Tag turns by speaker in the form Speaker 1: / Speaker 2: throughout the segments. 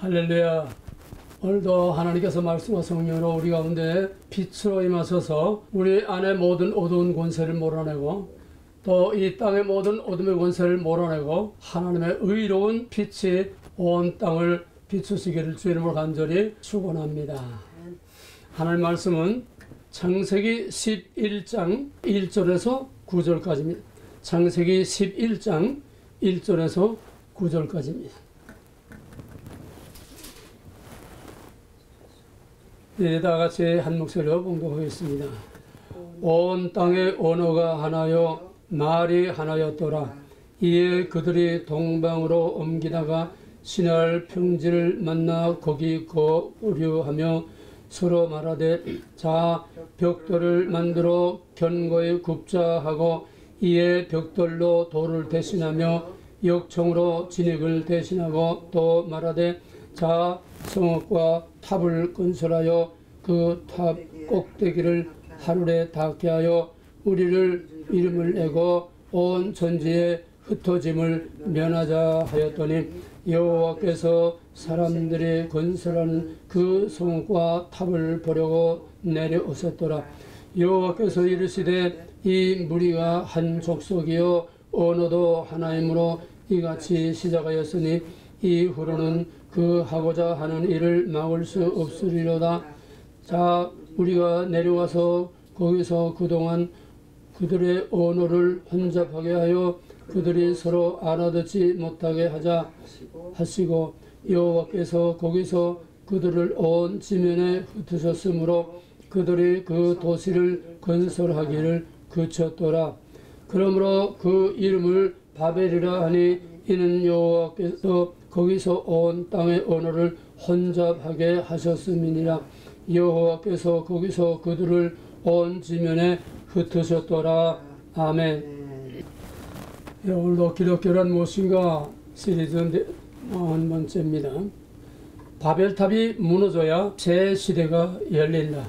Speaker 1: 할렐루야. 오늘도 하나님께서 말씀과 성령으로 우리 가운데 빛으로 임하셔서 우리 안에 모든 어두운 권세를 몰아내고 또 이 땅의 모든 어둠의 권세를 몰아내고 하나님의 의로운 빛이 온 땅을 비추시기를 주 이름으로 간절히 축원합니다. 하나님 말씀은 창세기 11장 1절에서 9절까지입니다. 창세기 11장 1절에서 9절까지입니다. 네, 다 같이 한 목소리로 봉독하겠습니다. 온 땅의 언어가 하나요 말이 하나였더라. 이에 그들이 동방으로 옮기다가 신할 평지를 만나 거기 거류하며 서로 말하되 자 벽돌을 만들어 견고히 굽자 하고 이에 벽돌로 돌을 대신하며 역청으로 진흙을 대신하고 또 말하되 자 성읍과 탑을 건설하여 그 탑 꼭대기를 하늘에 닿게 하여 우리를 이름을 내고 온 천지에 흩어짐을 면하자 하였더니 여호와께서 사람들이 건설하는 그 성읍과 탑을 보려고 내려오셨더라. 여호와께서 이르시되 이 무리가 한 족속이요 언어도 하나이므로 이같이 시작하였으니 이후로는 그 하고자 하는 일을 막을 수 없으리로다. 자 우리가 내려와서 거기서 그동안 그들의 언어를 혼잡하게 하여 그들이 서로 알아듣지 못하게 하자 하시고 여호와께서 거기서 그들을 온 지면에 흩으셨으므로 그들이 그 도시를 건설하기를 그쳤더라. 그러므로 그 이름을 바벨이라 하니 이는 여호와께서 거기서 온 땅의 언어를 혼잡하게 하셨음이니라. 여호와께서 거기서 그들을 온 지면에 흩으셨더라. 아멘. 예, 오늘도 기독교란 무엇인가 시리즈 40번째입니다. 바벨탑이 무너져야 새 시대가 열린다.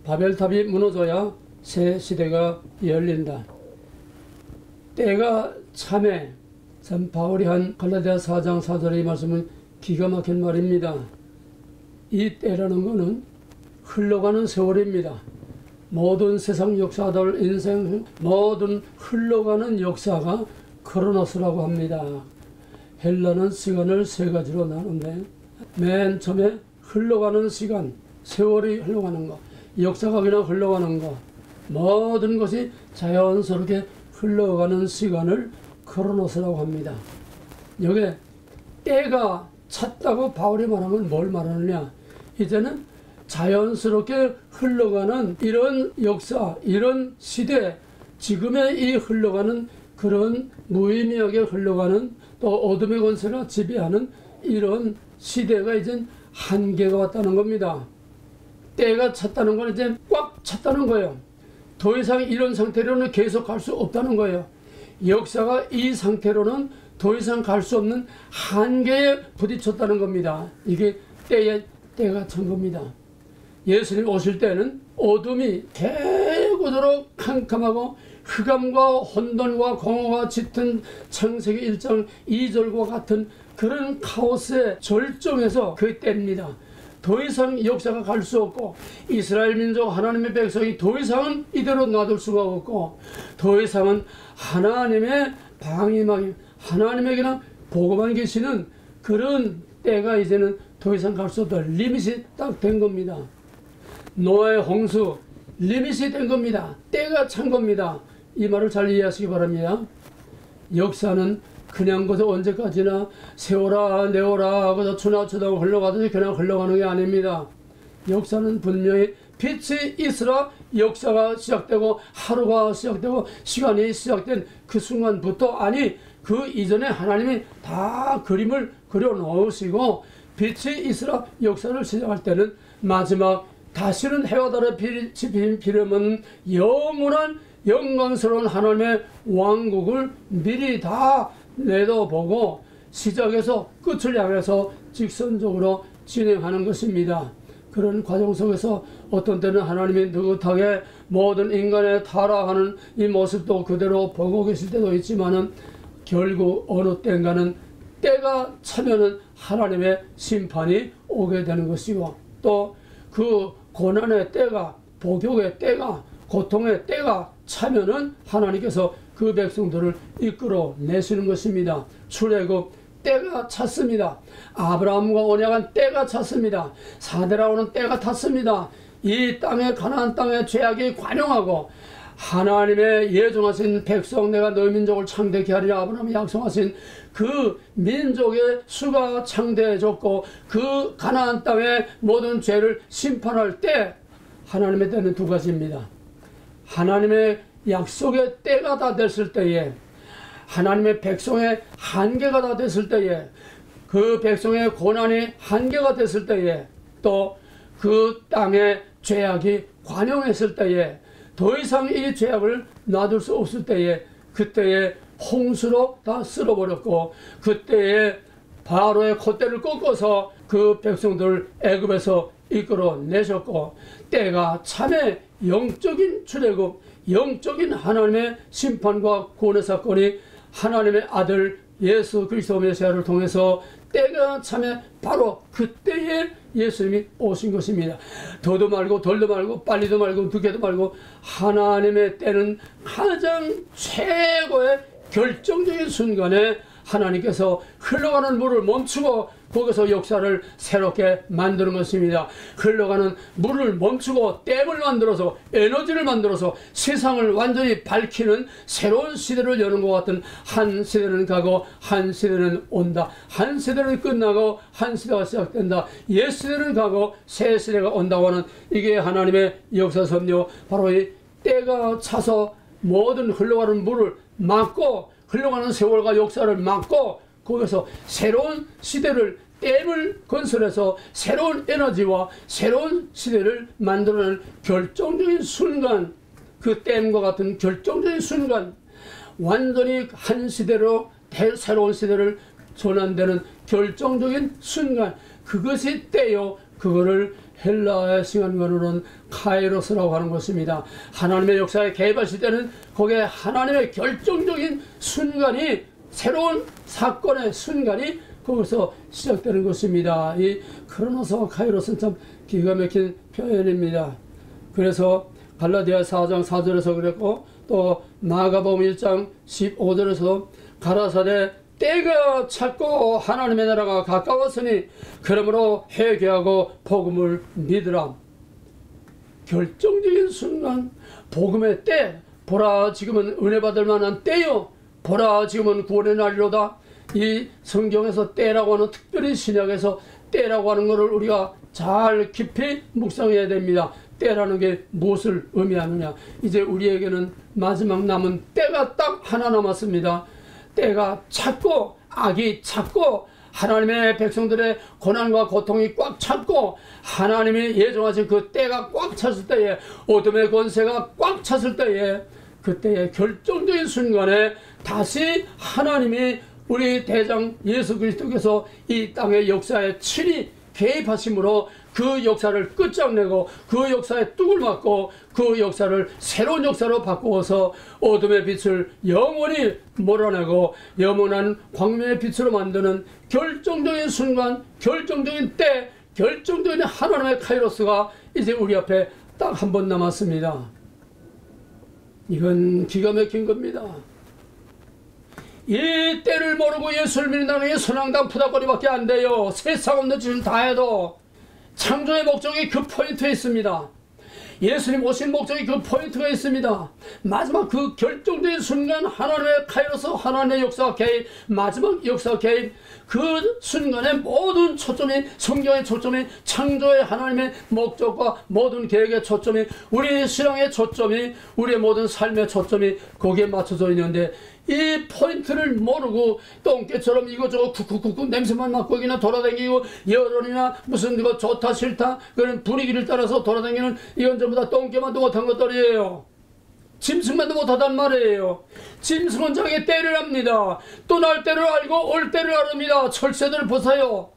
Speaker 1: 바벨탑이 무너져야 새 시대가 열린다. 때가 참에 참 바울이 한 갈라디아 4장 4절의 이 말씀은 기가 막힌 말입니다. 이 때라는 것은 흘러가는 세월입니다. 모든 세상 역사들 인생 모든 흘러가는 역사가 크로노스라고 합니다. 헬라는 시간을 세 가지로 나누는데 맨 처음에 흘러가는 시간, 세월이 흘러가는 것, 역사가 그냥 흘러가는 것, 모든 것이 자연스럽게 흘러가는 시간을 크로노스라고 합니다. 여기에 때가 찼다고 바울이 말하면 뭘 말하느냐? 이제는 자연스럽게 흘러가는 이런 역사, 이런 시대, 지금의 이 흘러가는 그런 무의미하게 흘러가는 또 어둠의 권세가 지배하는 이런 시대가 이제 한계가 왔다는 겁니다. 때가 찼다는 건 이제 꽉 찼다는 거예요. 더 이상 이런 상태로는 계속 갈 수 없다는 거예요. 역사가 이 상태로는 더 이상 갈 수 없는 한계에 부딪혔다는 겁니다. 이게 때가 찬 겁니다. 예수님 오실 때는 어둠이 대고도록 캄캄하고 흑암과 혼돈과 공허가 짙은 창세기 1장 2절과 같은 그런 카오스의 절정에서 그 때입니다. 더 이상 역사가 갈 수 없고 이스라엘 민족 하나님의 백성이 더 이상은 이대로 놔둘 수가 없고 더 이상은 하나님의 방임하기 하나님에게는 보고만 계시는 그런 때가 이제는 더 이상 갈 수 없다. 리밋이 딱 된 겁니다. 노아의 홍수 리밋이 된 겁니다. 때가 찬 겁니다. 이 말을 잘 이해하시기 바랍니다. 역사는 그냥 그저 언제까지나 세월아 내월아 하고서 추나추다 흘러가듯이 그냥 흘러가는 게 아닙니다. 역사는 분명히 빛이 있으라 역사가 시작되고 하루가 시작되고 시간이 시작된 그 순간부터 아니 그 이전에 하나님이 다 그림을 그려 놓으시고 빛이 있으라 역사를 시작할 때는 마지막 다시는 해와 달의 빛이 비려면 영원한 영광스러운 하나님의 왕국을 미리 다 내다보고 시작해서 끝을 향해서 직선적으로 진행하는 것입니다. 그런 과정 속에서 어떤 때는 하나님이 느긋하게 모든 인간의 타락하는 이 모습도 그대로 보고 계실 때도 있지만은 결국 어느 때인가는 때가 차면은 하나님의 심판이 오게 되는 것이고, 또 그 고난의 때가, 복역의 때가, 고통의 때가 차면은 하나님께서 그 백성들을 이끌어 내시는 것입니다. 출애굽 때가 찼습니다. 아브라함과 언약한 때가 찼습니다. 사대라오는 때가 탔습니다. 이 땅에, 가나안 땅에 죄악이 관영하고 하나님의 예정하신 백성, 내가 너희 민족을 창대케 하리라 아브라함이 약속하신 그 민족의 수가 창대해졌고, 그 가나안 땅의 모든 죄를 심판할 때, 하나님의 때는 두 가지입니다. 하나님의 약속의 때가 다 됐을 때에, 하나님의 백성의 한계가 다 됐을 때에, 그 백성의 고난이 한계가 됐을 때에, 또 그 땅에 죄악이 관영했을 때에, 더 이상 이 죄악을 놔둘 수 없을 때에, 그때에 홍수로 다 쓸어버렸고, 그때에 바로의 콧대를 꺾어서 그 백성들을 애굽에서 이끌어 내셨고, 때가 참에 영적인 출애굽, 영적인 하나님의 심판과 구원의 사건이 하나님의 아들 예수 그리스도 메시아를 통해서 때가 참에 바로 그때에 예수님이 오신 것입니다. 더도 말고 덜도 말고 빨리도 말고 늦게도 말고, 하나님의 때는 가장 최고의 결정적인 순간에 하나님께서 흘러가는 물을 멈추고 거기서 역사를 새롭게 만드는 것입니다. 흘러가는 물을 멈추고 댐을 만들어서, 에너지를 만들어서 세상을 완전히 밝히는 새로운 시대를 여는 것 같은, 한 시대는 가고 한 시대는 온다, 한 세대는 끝나고 한 시대가 시작된다, 옛 시대는 가고 새 시대가 온다고 하는, 이게 하나님의 역사 섭리, 바로 이 때가 차서 모든 흘러가는 물을 막고, 흘러가는 세월과 역사를 막고, 거기서 새로운 시대를, 댐을 건설해서 새로운 에너지와 새로운 시대를 만들어내는 결정적인 순간, 그 댐과 같은 결정적인 순간, 완전히 한 시대로 새로운 시대를 전환되는 결정적인 순간, 그것이 때요. 그거를 헬라의 시간으로는 카이로스라고 하는 것입니다. 하나님의 역사에 개입하실 때는 거기에 하나님의 결정적인 순간이, 새로운 사건의 순간이 거기서 시작되는 것입니다. 이 크로노스와 카이로스는 참 기가 막힌 표현입니다. 그래서 갈라디아 4장 4절에서 그랬고, 또 마가복음 1장 15절에서 가라사대 때가 찼고 하나님의 나라가 가까웠으니 그러므로 회개하고 복음을 믿으라. 결정적인 순간, 복음의 때, 보라 지금은 은혜 받을 만한 때요, 보라 지금은 구원의 날이로다. 이 성경에서 때라고 하는, 특별히 신약에서 때라고 하는 것을 우리가 잘 깊이 묵상해야 됩니다. 때라는 게 무엇을 의미하느냐. 이제 우리에게는 마지막 남은 때가 딱 하나 남았습니다. 때가 찼고, 악이 찼고, 하나님의 백성들의 고난과 고통이 꽉 찼고, 하나님이 예정하신 그 때가 꽉 찼을 때에, 어둠의 권세가 꽉 찼을 때에, 그때의 결정적인 순간에 다시 하나님이, 우리 대장 예수 그리스도께서 이 땅의 역사에 친히 개입하심으로 그 역사를 끝장내고, 그 역사에 뚝을 맞고, 그 역사를 새로운 역사로 바꾸어서 어둠의 빛을 영원히 몰아내고 영원한 광명의 빛으로 만드는 결정적인 순간, 결정적인 때, 결정적인 하나님의 카이로스가 이제 우리 앞에 딱 한 번 남았습니다. 이건 기가 막힌 겁니다. 이 때를 모르고 예수를 믿는다는 게 선앙당 푸닥거리밖에 안 돼요. 세상 없는 짓을 다 해도. 창조의 목적이 그 포인트에 있습니다. 예수님 오신 목적이 그 포인트가 있습니다. 마지막 그 결정적인 순간, 하나님의 카이로스, 하나님의 역사 개입, 마지막 역사 개입, 그 순간에 모든 초점이, 성경의 초점이, 창조의 하나님의 목적과 모든 계획의 초점이, 우리의 신앙의 초점이, 우리의 모든 삶의 초점이 거기에 맞춰져 있는데, 이 포인트를 모르고 똥개처럼 이거저거 쿡쿡쿡쿡 냄새만 맡고 그냥 돌아다니고, 여론이나 무슨 이거 좋다 싫다 그런 분위기를 따라서 돌아다니는, 이건 전부 다 똥개만도 못한 것들이에요. 짐승만도 못하단 말이에요. 짐승은 자기 때를 압니다. 또 날 때를 알고 올 때를 아릅니다. 철새들을 보세요.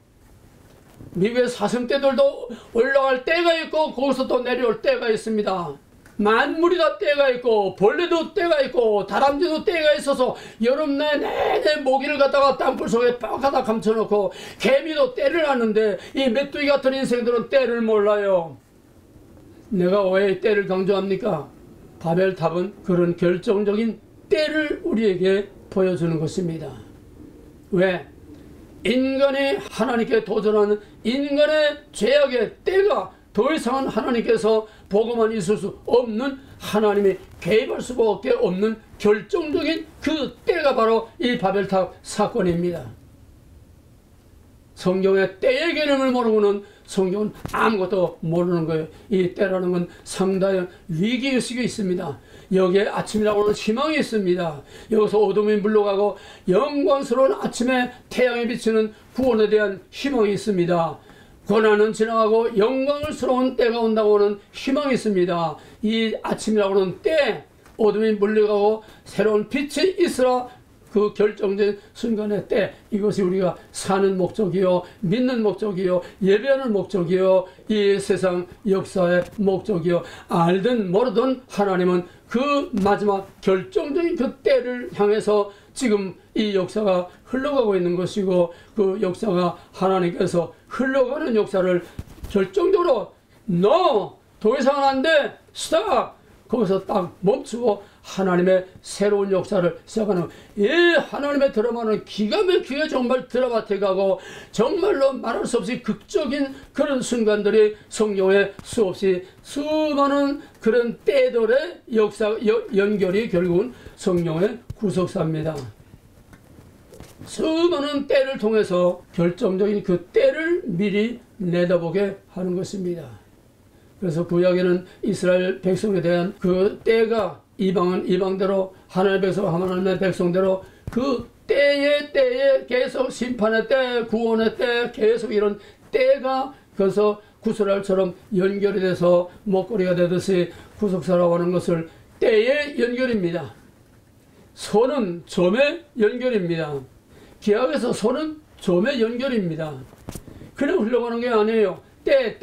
Speaker 1: 미국의 사슴떼들도 올라갈 때가 있고 거기서 또 내려올 때가 있습니다. 만물이 다 때가 있고 벌레도 때가 있고 다람쥐도 때가 있어서 여름 내내 모기를 갖다가 땅굴 속에 빡하다 감춰놓고 개미도 때를 하는데 이 메뚜기 같은 인생들은 때를 몰라요. 내가 왜 때를 강조합니까? 바벨탑은 그런 결정적인 때를 우리에게 보여주는 것입니다. 왜? 인간이 하나님께 도전하는 인간의 죄악의 때가 더 이상은 하나님께서 복음만 있을 수 없는, 하나님이 개입할 수밖에 없는 결정적인 그 때가 바로 이 바벨탑 사건입니다. 성경의 때의 개념을 모르고는 성경은 아무것도 모르는 거예요. 이 때라는 건 상당히 위기의식이 있습니다. 여기에 아침이라고 하는 희망이 있습니다. 여기서 어둠이 물러가고 영광스러운 아침에 태양이 비치는 구원에 대한 희망이 있습니다. 고난은 지나가고 영광스러운 때가 온다고 하는 희망이 있습니다. 이 아침이라고 하는 때, 어둠이 물러가고 새로운 빛이 있으라, 그 결정적인 순간의 때, 이것이 우리가 사는 목적이요, 믿는 목적이요, 예배하는 목적이요, 이 세상 역사의 목적이요. 알든 모르든 하나님은 그 마지막 결정적인 그 때를 향해서 지금 이 역사가 흘러가고 있는 것이고, 그 역사가 하나님께서 흘러가는 역사를 결정적으로 너 더 이상은 안 돼, 스탑, 거기서 딱 멈추고 하나님의 새로운 역사를 시작하는, 이 하나님의 드라마는 기가 막히게 정말 드라마틱 하고 정말로 말할 수 없이 극적인 그런 순간들이 성경에 수없이 수많은 그런 때들의 역사 연결이 결국은 성경의 구속사입니다. 수많은 때를 통해서 결정적인 그 때를 미리 내다보게 하는 것입니다. 그래서 구약에는 이스라엘 백성에 대한 그 때가, 이방은 이방대로, 하나님의 백성은 하나님의 백성대로 그 때에 계속 심판의 때, 구원의 때, 계속 이런 때가 그래서 구스랄처럼 연결이 돼서 먹거리가 되듯이 구속사라고 하는 것을 때의 연결입니다. 소는 점의 연결입니다. 기약에서 소는 점의 연결입니다. 그냥 흘러가는 게 아니에요. 때,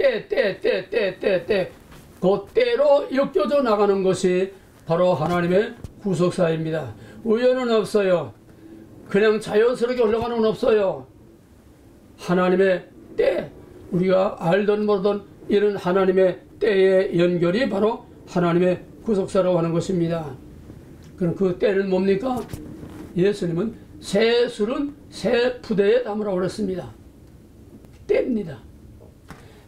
Speaker 1: 그 때로 엮여져 나가는 것이 바로 하나님의 구속사입니다. 우연은 없어요. 그냥 자연스럽게 흘러가는 건 없어요. 하나님의 때, 우리가 알던 모르던 이런 하나님의 때의 연결이 바로 하나님의 구속사라고 하는 것입니다. 그럼 그 때는 뭡니까? 예수님은 새 술은 새 푸대에 담으라고 그랬습니다. 때입니다.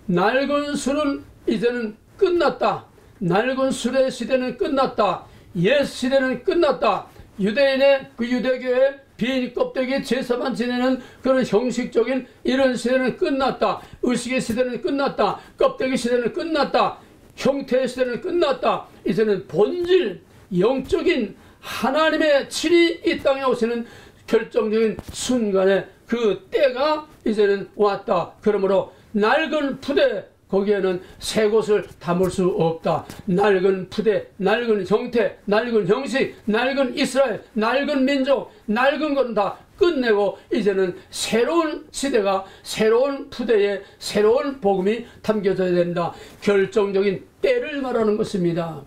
Speaker 1: 낡은 술은 이제는 끝났다. 낡은 술의 시대는 끝났다. 옛 시대는 끝났다. 유대인의 그 유대교의 빈 껍데기 제사만 지내는 그런 형식적인 이런 시대는 끝났다. 의식의 시대는 끝났다. 껍데기 시대는 끝났다. 형태의 시대는 끝났다. 이제는 본질, 영적인 하나님의 친히 이 땅에 오시는 결정적인 순간에 그 때가 이제는 왔다. 그러므로 낡은 푸대, 거기에는 새 것을 담을 수 없다. 낡은 푸대, 낡은 형태, 낡은 형식, 낡은 이스라엘, 낡은 민족, 낡은 것은 다 끝내고 이제는 새로운 시대가, 새로운 푸대에 새로운 복음이 담겨져야 된다. 결정적인 때를 말하는 것입니다.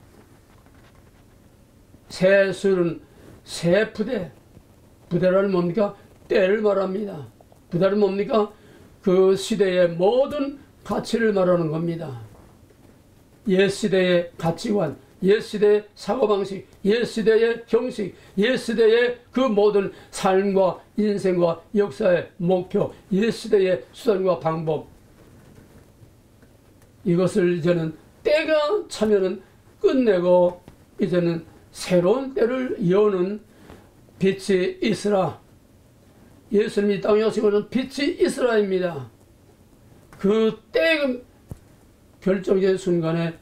Speaker 1: 새 술은 새 푸대, 부대라는 뭡니까? 때를 말합니다. 부대는 뭡니까? 그 시대의 모든 가치를 말하는 겁니다. 옛 시대의 가치관, 옛 시대의 사고방식, 옛 시대의 형식, 옛 시대의 그 모든 삶과 인생과 역사의 목표, 옛 시대의 수단과 방법, 이것을 이제는 때가 차면은 끝내고 이제는 새로운 때를 여는 빛이 있으라. 예수님이 땅에 오시고는 빛이 있으라입니다. 그 때 결정적인 순간에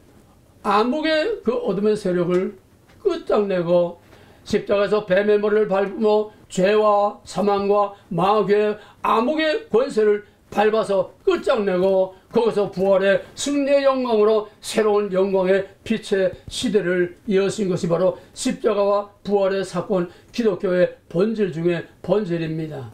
Speaker 1: 암흑의 그 어둠의 세력을 끝장내고 십자가에서 뱀의 머리를 밟으며 죄와 사망과 마귀의 암흑의 권세를 밟아서 끝장내고 거기서 부활의 승리의 영광으로 새로운 영광의 빛의 시대를 이어신 것이 바로 십자가와 부활의 사건, 기독교의 본질 중에 본질입니다.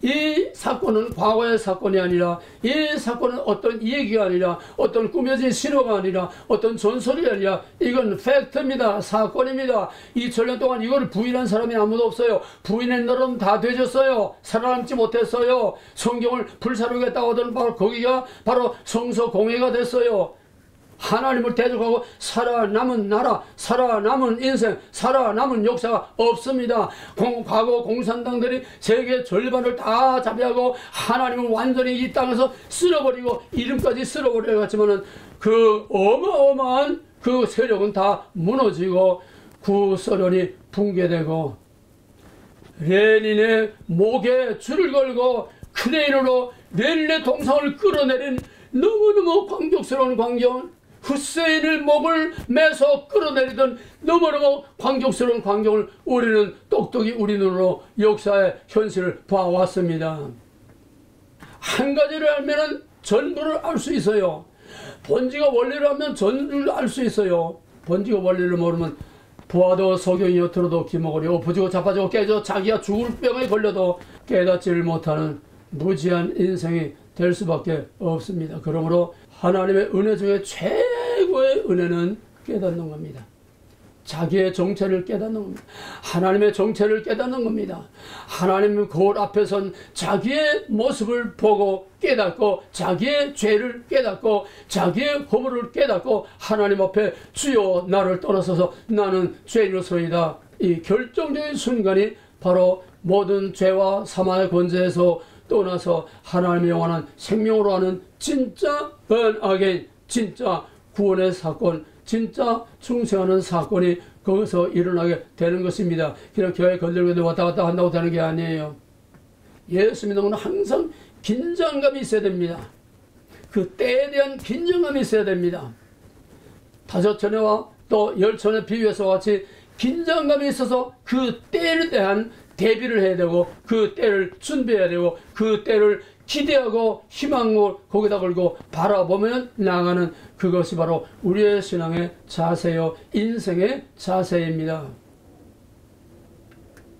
Speaker 1: 이 사건은 과거의 사건이 아니라, 이 사건은 어떤 얘기가 아니라, 어떤 꾸며진 신호가 아니라, 어떤 전설이 아니라, 이건 팩트입니다. 사건입니다. 2000년 동안 이걸 부인한 사람이 아무도 없어요. 부인한 놈은 다 되졌어요. 살아남지 못했어요. 성경을 불사르겠다고 하던 바로 거기가 바로 성서 공회가 됐어요. 하나님을 대적하고 살아남은 나라, 살아남은 인생, 살아남은 역사가 없습니다. 과거 공산당들이 세계 절반을 다 차지하고 하나님을 완전히 이 땅에서 쓸어버리고 이름까지 쓸어버려갔지만은 그 어마어마한 그 세력은 다 무너지고 구소련이 붕괴되고 레닌의 목에 줄을 걸고 크레인으로 레닌의 동상을 끌어내린 너무너무 광격스러운 광경, 후세인의 목을 매서 끌어내리던 너무너무 광경스러운 광경을 우리는 똑똑히 우리 눈으로 역사의 현실을 봐왔습니다. 한 가지를 알면 전부를 알 수 있어요. 본질과 원리를 알면 전부를 알 수 있어요. 본질과 원리를 모르면 보아도 석영이요 들어도 기먹으리 엎어지고 자빠지고 깨져 자기가 죽을 병에 걸려도 깨닫지를 못하는 무지한 인생이 될 수밖에 없습니다. 그러므로 하나님의 은혜 중에 최고의 은혜는 깨닫는 겁니다. 자기의 정체를 깨닫는 겁니다. 하나님의 정체를 깨닫는 겁니다. 하나님의 거울 앞에 선 자기의 모습을 보고 깨닫고 자기의 죄를 깨닫고 자기의 허물을 깨닫고 하나님 앞에 주여 나를 떠나서서 나는 죄인으로서이다. 이 결정적인 순간이 바로 모든 죄와 사망의 권세에서 떠나서 하나님의 영원한 생명으로 하는 진짜 은하게 진짜 구원의 사건, 진짜 충성하는 사건이 거기서 일어나게 되는 것입니다. 그냥 교회 건들고 왔다 갔다 한다고 되는 게 아니에요. 예수 믿는 건 항상 긴장감이 있어야 됩니다. 그 때에 대한 긴장감이 있어야 됩니다. 5천회와 또 10천회 비유에서 같이 긴장감이 있어서 그 때에 대한 대비를 해야 되고 그 때를 준비해야 되고 그 때를 기대하고 희망을 거기다 걸고 바라보면 나아가는 그것이 바로 우리의 신앙의 자세요 인생의 자세입니다.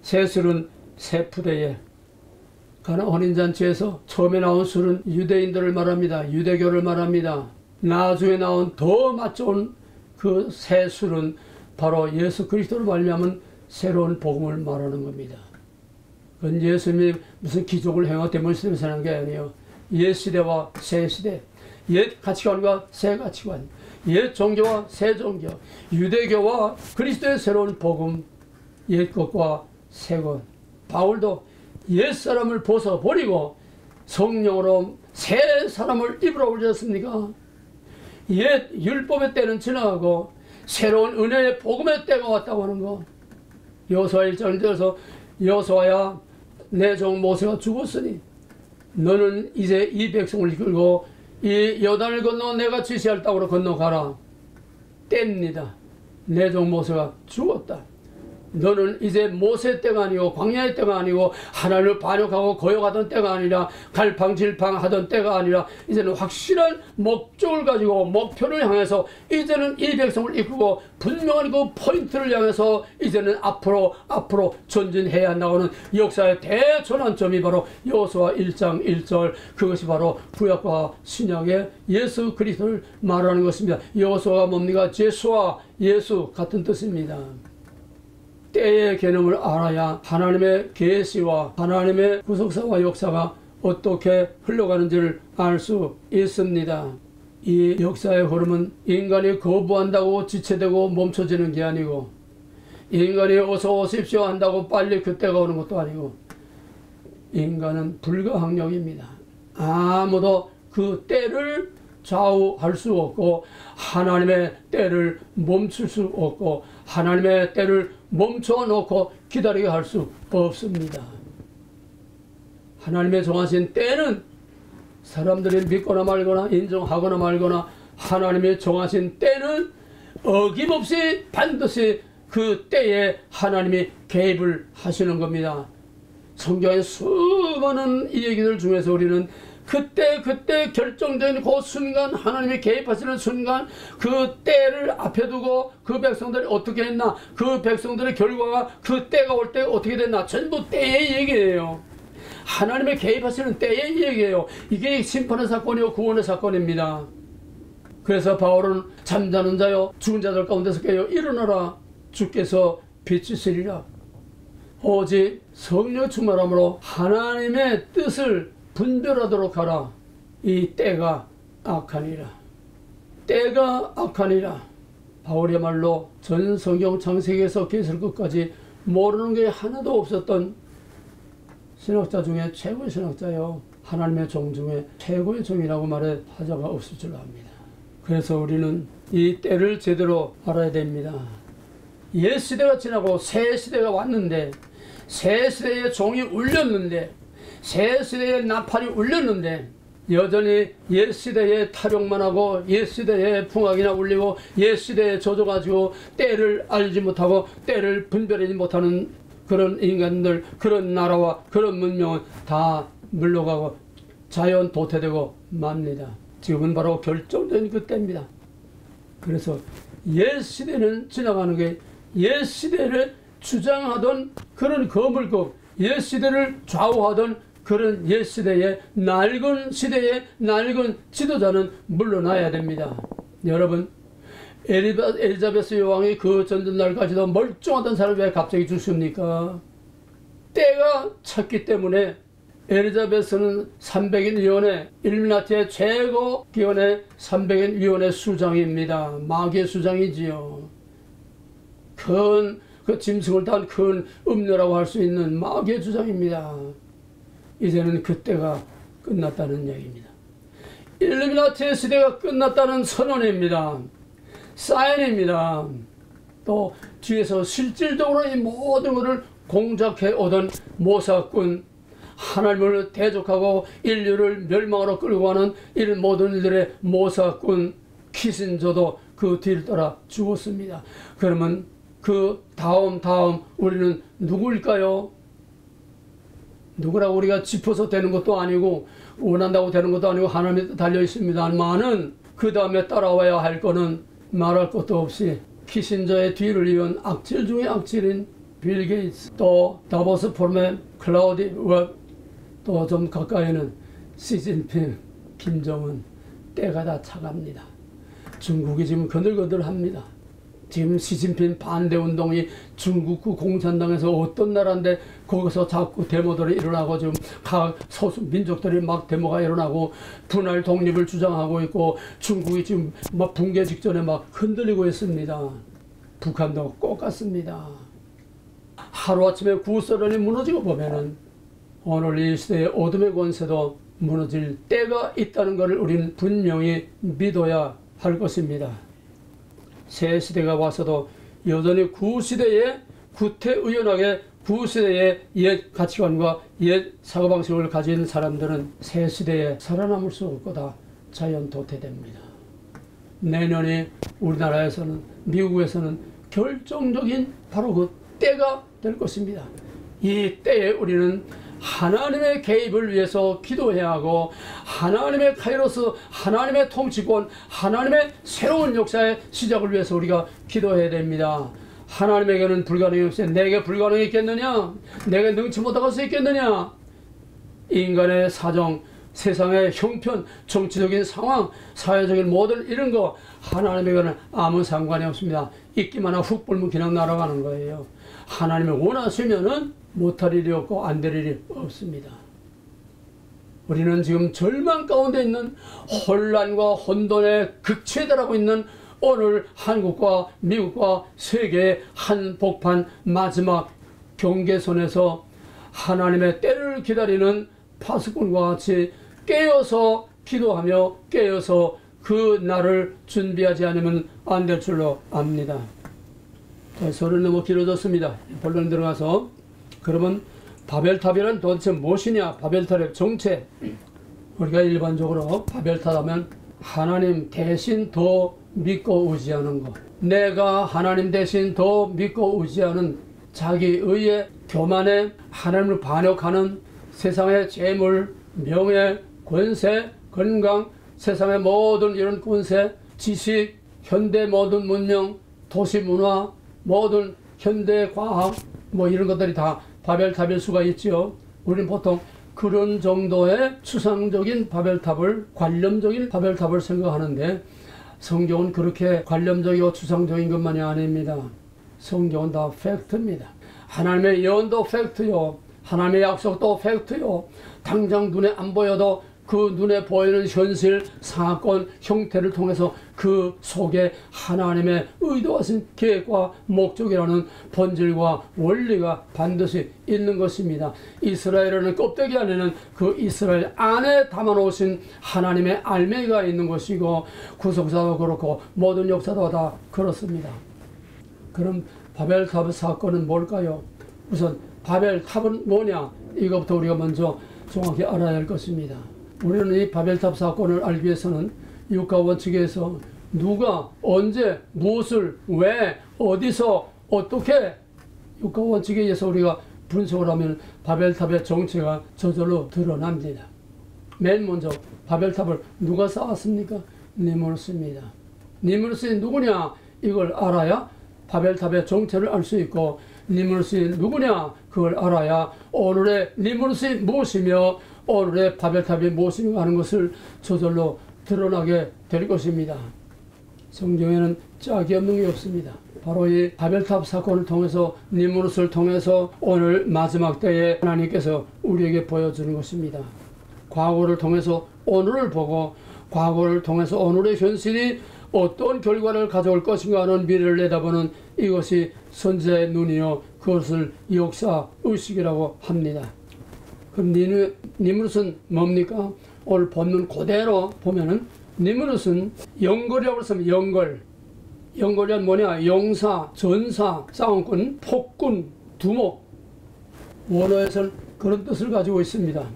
Speaker 1: 새 술은 새 푸대에 가나 혼인잔치에서 처음에 나온 술은 유대인들을 말합니다. 유대교를 말합니다. 나중에 나온 더 맛 좋은 그 새 술은 바로 예수 그리스도로 말미암은 새로운 복음을 말하는 겁니다. 그건 예수님이 무슨 기적을 행하고 데몬스트레이션을 하는 게 아니에요. 옛 시대와 새 시대, 옛 가치관과 새 가치관, 옛 종교와 새 종교, 유대교와 그리스도의 새로운 복음, 옛 것과 새 것. 바울도 옛 사람을 벗어버리고 성령으로 새 사람을 입으로 올렸습니까? 옛 율법의 때는 지나가고 새로운 은혜의 복음의 때가 왔다고 하는 거. 여호수아 1장을 들어서 여호수아야 내 종 모세가 죽었으니 너는 이제 이 백성을 이끌고 이 요단을 건너 내가 지시할 땅으로 건너가라. 때입니다. 내 종 모세가 죽었다. 너는 이제 모세 때가 아니고 광야의 때가 아니고 하나님을 반역하고 거역하던 때가 아니라 갈팡질팡하던 때가 아니라 이제는 확실한 목적을 가지고 목표를 향해서 이제는 이 백성을 이끌고 분명한 그 포인트를 향해서 이제는 앞으로 전진해야 한다고 하는 역사의 대전환점이 바로 여호수아 1장 1절 그것이 바로 구약과 신약의 예수 그리스도를 말하는 것입니다. 여호수아가 뭡니까? 제수와 예수 같은 뜻입니다. 때의 개념을 알아야 하나님의 계시와 하나님의 구속사와 역사가 어떻게 흘러가는지를 알 수 있습니다. 이 역사의 흐름은 인간이 거부한다고 지체되고 멈춰지는 게 아니고 인간이 어서 오십시오 한다고 빨리 그때가 오는 것도 아니고 인간은 불가항력입니다. 아무도 그 때를 좌우할 수 없고 하나님의 때를 멈출 수 없고 하나님의 때를 멈춰놓고 기다리게 할 수 없습니다. 하나님의 정하신 때는 사람들이 믿거나 말거나 인정하거나 말거나 하나님의 정하신 때는 어김없이 반드시 그 때에 하나님이 개입을 하시는 겁니다. 성경의 수많은 이 얘기들 중에서 우리는 그때 결정된 그 순간 하나님이 개입하시는 순간 그 때를 앞에 두고 그 백성들이 어떻게 했나 그 백성들의 결과가 그 때가 올 때 어떻게 됐나 전부 때의 얘기예요. 하나님의 개입하시는 때의 얘기예요. 이게 심판의 사건이요 구원의 사건입니다. 그래서 바울은 잠자는 자여 죽은 자들 가운데서 깨어 일어나라 주께서 비추시리라. 오직 성령 충만함으로 하나님의 뜻을 분별하도록 하라. 이 때가 악하니라. 때가 악하니라. 바울이야말로 전 성경 창세기에서 계시록 끝까지 모르는 게 하나도 없었던 신학자 중에 최고의 신학자요. 하나님의 종 중에 최고의 종이라고 말해 하자가 없을 줄로 압니다. 그래서 우리는 이 때를 제대로 알아야 됩니다. 옛 시대가 지나고 새 시대가 왔는데, 새 시대의 종이 울렸는데, 새 시대의 나팔이 울렸는데, 여전히 옛 시대의 탈욕만 하고 옛 시대의 풍악이나 울리고 옛 시대에 젖어가지고 때를 알지 못하고 때를 분별하지 못하는 그런 인간들, 그런 나라와 그런 문명은 다 물러가고 자연 도태되고 맙니다. 지금은 바로 결정적인 그때입니다. 그래서 옛 시대는 지나가는 게 옛 시대를 주장하던 그런 거물급, 옛 시대를 좌우하던 그런 옛 시대의 낡은 시대의 낡은 지도자는 물러나야 됩니다. 여러분, 엘리자베스 여왕이 그 전전날까지도 멀쩡하던 사람이 왜 갑자기 죽습니까? 때가 찼기 때문에. 엘리자베스는 300인 위원회, 일루미나티의 최고 기원의 300인 위원회 수장입니다. 마귀의 수장이지요. 큰 그 짐승을 탄 큰 음녀라고 할 수 있는 마귀의 주장입니다. 이제는 그때가 끝났다는 얘기입니다. 일루미나티의 시대가 끝났다는 선언입니다. 사인입니다. 또 뒤에서 실질적으로 이 모든 것을 공작해 오던 모사꾼, 하나님을 대적하고 인류를 멸망으로 끌고 가는 이런 모든 일들의 모사꾼 키신저도 그 뒤를 따라 죽었습니다. 그러면 그 다음 우리는 누구일까요? 누구라고 우리가 짚어서 되는 것도 아니고 원한다고 되는 것도 아니고 하나님에 달려 있습니다만은 그 다음에 따라와야 할 거는 말할 것도 없이 키신저의 뒤를 이은 악질 중의 악질인 빌 게이츠, 또 다보스 포럼의 클라우디 웹, 또 좀 가까이는 시진핑, 김정은. 때가 다 차갑니다. 중국이 지금 거들거들합니다. 지금 시진핑 반대운동이 중국 그 공산당에서 어떤 나라인데 거기서 자꾸 데모들이 일어나고 지금 각 소수 민족들이 막 데모가 일어나고 분할 독립을 주장하고 있고 중국이 지금 막 붕괴 직전에 막 흔들리고 있습니다. 북한도 똑같습니다. 하루아침에 구소련이 무너지고 보면은 오늘 이 시대의 어둠의 권세도 무너질 때가 있다는 것을 우리는 분명히 믿어야 할 것입니다. 새 시대가 와서도 여전히 구시대의 구태의연하게 구시대의 옛 가치관과 옛 사고방식을 가진 사람들은 새 시대에 살아남을 수 없고 다 자연 도태됩니다. 내년에 우리나라에서는, 미국에서는 결정적인 바로 그 때가 될 것입니다. 이 때에 우리는 하나님의 개입을 위해서 기도해야 하고 하나님의 카이로스, 하나님의 통치권, 하나님의 새로운 역사의 시작을 위해서 우리가 기도해야 됩니다. 하나님에게는 불가능이 없어요. 내게 불가능이 있겠느냐? 내게 능치 못할 수 있겠느냐? 인간의 사정, 세상의 형편, 정치적인 상황, 사회적인 모든 이런 거 하나님에게는 아무 상관이 없습니다. 있기만 하고 훅 불면 그냥 날아가는 거예요. 하나님이 원하시면은 못할 일이 없고 안 될 일이 없습니다. 우리는 지금 절망 가운데 있는 혼란과 혼돈의 극치에 달하고 있는 오늘 한국과 미국과 세계의 한복판 마지막 경계선에서 하나님의 때를 기다리는 파수꾼과 같이 깨어서 기도하며 깨어서 그 날을 준비하지 않으면 안 될 줄로 압니다. 소리는 너무 길어졌습니다. 본론 들어가서 그러면 바벨탑이란 도대체 무엇이냐? 바벨탑의 정체. 우리가 일반적으로 바벨탑하면 하나님 대신 더 믿고 의지하는 것. 내가 하나님 대신 더 믿고 의지하는 자기의 교만에 하나님을 반역하는 세상의 재물, 명예, 권세, 건강, 세상의 모든 이런 권세, 지식, 현대 모든 문명, 도시 문화, 모든 현대 과학 뭐 이런 것들이 다 바벨탑일 수가 있지요. 우리는 보통 그런 정도의 추상적인 바벨탑을, 관념적인 바벨탑을 생각하는데 성경은 그렇게 관념적이고 추상적인 것만이 아닙니다. 성경은 다 팩트입니다. 하나님의 예언도 팩트요, 하나님의 약속도 팩트요, 당장 눈에 안 보여도 그 눈에 보이는 현실, 사건, 형태를 통해서 그 속에 하나님의 의도하신 계획과 목적이라는 본질과 원리가 반드시 있는 것입니다. 이스라엘은 껍데기 안에는 그 이스라엘 안에 담아놓으신 하나님의 알맹이가 있는 것이고, 구속사도 그렇고 모든 역사도 다 그렇습니다. 그럼 바벨탑 사건은 뭘까요? 우선 바벨탑은 뭐냐? 이것부터 우리가 먼저 정확히 알아야 할 것입니다. 우리는 이 바벨탑 사건을 알기 위해서는 육가원칙에서 누가, 언제, 무엇을, 왜, 어디서, 어떻게, 육가원칙에 의해서 우리가 분석을 하면 바벨탑의 정체가 저절로 드러납니다. 맨 먼저 바벨탑을 누가 쌓았습니까? 니무르스입니다. 니무르스는 누구냐? 이걸 알아야 바벨탑의 정체를 알 수 있고, 니무르스는 누구냐? 그걸 알아야 오늘의 니무르스이 무엇이며 오늘의 바벨탑이 무엇인가 하는 것을 저절로 드러나게 될 것입니다. 성경에는 짝이 없는 게 없습니다. 바로 이 바벨탑 사건을 통해서, 니무르스를 통해서 오늘 마지막 때에 하나님께서 우리에게 보여주는 것입니다. 과거를 통해서 오늘을 보고, 과거를 통해서 오늘의 현실이 어떤 결과를 가져올 것인가 하는 미래를 내다보는 이것이 선지자의 눈이요, 그것을 역사의식이라고 합니다. 그럼 니무르스는 뭡니까? 오늘 본문 그대로 보면은 니무르스는 영걸이라고 했으면 영걸. 영걸이 뭐냐? 용사, 전사, 싸움꾼, 폭군, 두목. 원어에서는 그런 뜻을 가지고 있습니다.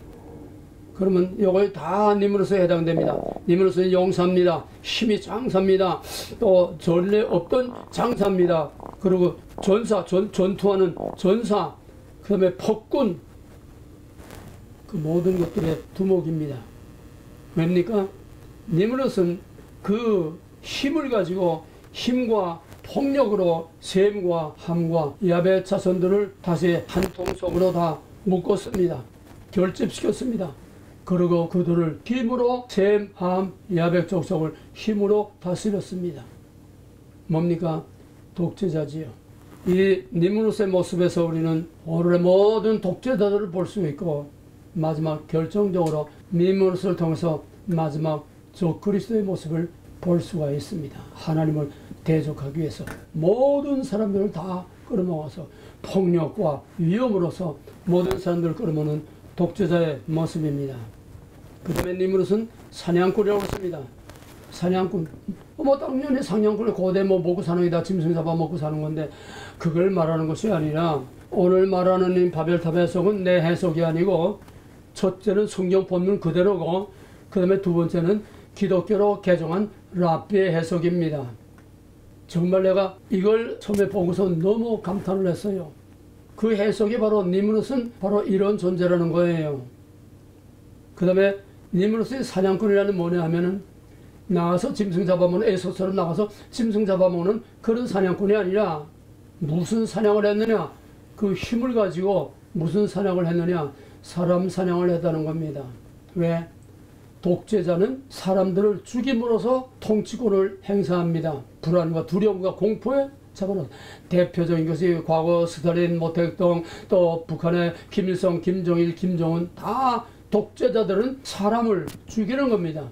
Speaker 1: 그러면 이거에 다 니무르스에 해당됩니다. 니무르스는 용사입니다. 힘이 장사입니다. 또 전례 없던 장사입니다. 그리고 전사, 전투하는 전사, 그 다음에 폭군, 그 모든 것들의 두목입니다. 왜입니까? 니무르스는 그 힘을 가지고 힘과 폭력으로 셈과 함과 야벳 자손들을 다시 한 통속으로 다 묶었습니다. 결집시켰습니다. 그리고 그들을 힘으로 셈, 함, 야벳 족속을 힘으로 다스렸습니다. 뭡니까? 독재자지요. 이 니무르스의 모습에서 우리는 오늘의 모든 독재자들을 볼 수 있고, 마지막 결정적으로 니무르스를 통해서 마지막 저 그리스도의 모습을 볼 수가 있습니다. 하나님을 대적하기 위해서 모든 사람들을 다 끌어모아서 폭력과 위험으로서 모든 사람들을 끌어모는 독재자의 모습입니다. 그 다음에 니무르스는 사냥꾼이라고 했습니다. 사냥꾼. 당연히 사냥꾼이 고대 먹고 사는 게다 짐승 잡아 먹고 사는 건데, 그걸 말하는 것이 아니라 오늘 말하는 이 바벨탑 해석은 내 해석이 아니고, 첫째는 성경 본문 그대로고, 그 다음에 두 번째는 기독교로 개정한 랍비의 해석입니다. 정말 내가 이걸 처음에 보고서 너무 감탄을 했어요. 그 해석이 바로 니무르스는 바로 이런 존재라는 거예요. 그 다음에 니무르스의 사냥꾼이라는 뭐냐 하면은, 나가서 짐승 잡아먹는, 에소처럼 나가서 짐승 잡아먹는 그런 사냥꾼이 아니라, 무슨 사냥을 했느냐? 그 힘을 가지고 무슨 사냥을 했느냐? 사람 사냥을 했다는 겁니다. 왜? 독재자는 사람들을 죽임으로써 통치권을 행사합니다. 불안과 두려움과 공포에 잡아놓은 대표적인 것이 과거 스탈린, 모택동, 또 북한의 김일성, 김정일, 김정은, 다 독재자들은 사람을 죽이는 겁니다.